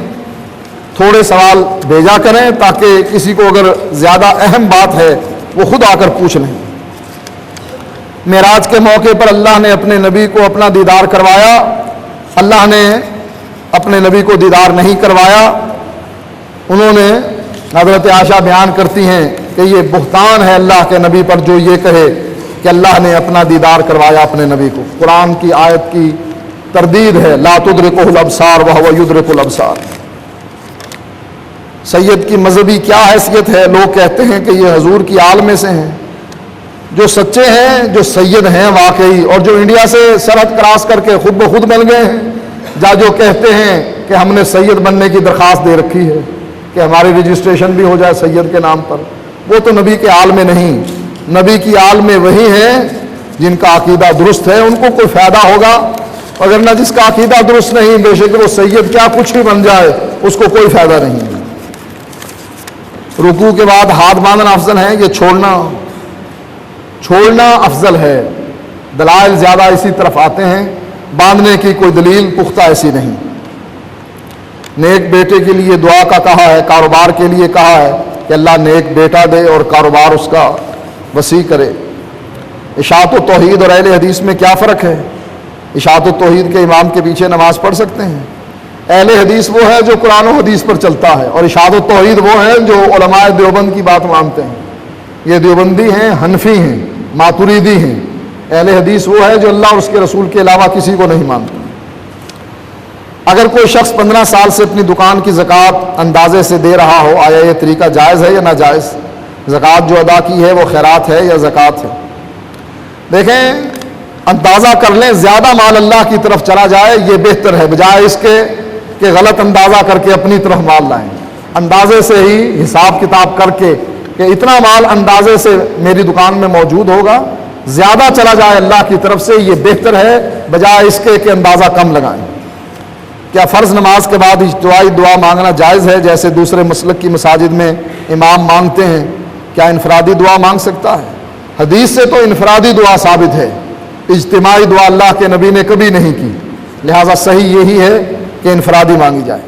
تھوڑے سوال بھیجا کریں تاکہ کسی کو اگر زیادہ اہم بات ہے وہ خود آ کر پوچھ لیں. معراج کے موقع پر اللہ نے اپنے نبی کو اپنا دیدار کروایا. اللہ نے اپنے نبی کو دیدار نہیں کروایا. انہوں نے، حضرت عائشہ بیان کرتی ہیں کہ یہ بہتان ہے اللہ کے نبی پر جو یہ کہے کہ اللہ نے اپنا دیدار کروایا اپنے نبی کو. قرآن کی آیت کی تردید ہے لا تدرکہ الابصار وہو یدرک الابصار. سید کی مذہبی کیا حیثیت ہے؟ لوگ کہتے ہیں کہ یہ حضور کی آل میں سے ہیں، جو سچے ہیں، جو سید ہیں واقعی، اور جو انڈیا سے سرحد کراس کر کے خود بخود بن گئے ہیں، جو کہتے ہیں کہ ہم نے سید بننے کی درخواست دے رکھی ہے کہ ہماری رجسٹریشن بھی ہو جائے سید کے نام پر، وہ تو نبی کے آل میں نہیں۔ نبی کی آل میں وہی ہیں جن کا عقیدہ درست ہے، ان کو کوئی فائدہ ہوگا، اگر نہ جس کا عقیدہ درست نہیں، بے شک وہ سید کیا کچھ بھی بن جائے اس کو کوئی فائدہ نہیں۔ رکوع کے بعد ہاتھ باندھنا افضل ہے، یہ چھوڑنا افضل ہے۔ دلائل زیادہ اسی طرف آتے ہیں، باندھنے کی کوئی دلیل پختہ ایسی نہیں۔ نیک بیٹے کے لیے دعا کا کہا ہے، کاروبار کے لیے کہا ہے کہ اللہ نیک بیٹا دے اور کاروبار اس کا وسیع کرے۔ اشاعت و توحید اور اہل حدیث میں کیا فرق ہے؟ اشاعت و توحید کے امام کے پیچھے نماز پڑھ سکتے ہیں۔ اہل حدیث وہ ہے جو قرآن و حدیث پر چلتا ہے، اور اشاعت و توحید وہ ہے جو علماء دیوبند کی بات مانتے ہیں۔ یہ دیوبندی ہیں، حنفی ہیں، ماتریدی ہیں۔ اہل حدیث وہ ہے جو اللہ اور اس کے رسول کے علاوہ کسی کو نہیں مانتا۔ اگر کوئی شخص 15 سال سے اپنی دکان کی زکوٰۃ اندازے سے دے رہا ہو، آیا یہ طریقہ جائز ہے یا ناجائز؟ زکوٰۃ جو ادا کی ہے وہ خیرات ہے یا زکوٰۃ ہے؟ دیکھیں، اندازہ کر لیں، زیادہ مال اللہ کی طرف چلا جائے یہ بہتر ہے، بجائے اس کے کہ غلط اندازہ کر کے اپنی طرف مال لائیں۔ اندازے سے ہی حساب کتاب کر کے کہ اتنا مال اندازے سے میری دکان میں موجود ہوگا، زیادہ چلا جائے اللہ کی طرف سے یہ بہتر ہے، بجائے اس کے کہ اندازہ کم لگائیں۔ کیا فرض نماز کے بعد اجتماعی دعا مانگنا جائز ہے، جیسے دوسرے مسلک کی مساجد میں امام مانگتے ہیں؟ کیا انفرادی دعا مانگ سکتا ہے؟ حدیث سے تو انفرادی دعا ثابت ہے، اجتماعی دعا اللہ کے نبی نے کبھی نہیں کی، لہٰذا صحیح یہی ہے کہ انفرادی مانگی جائے۔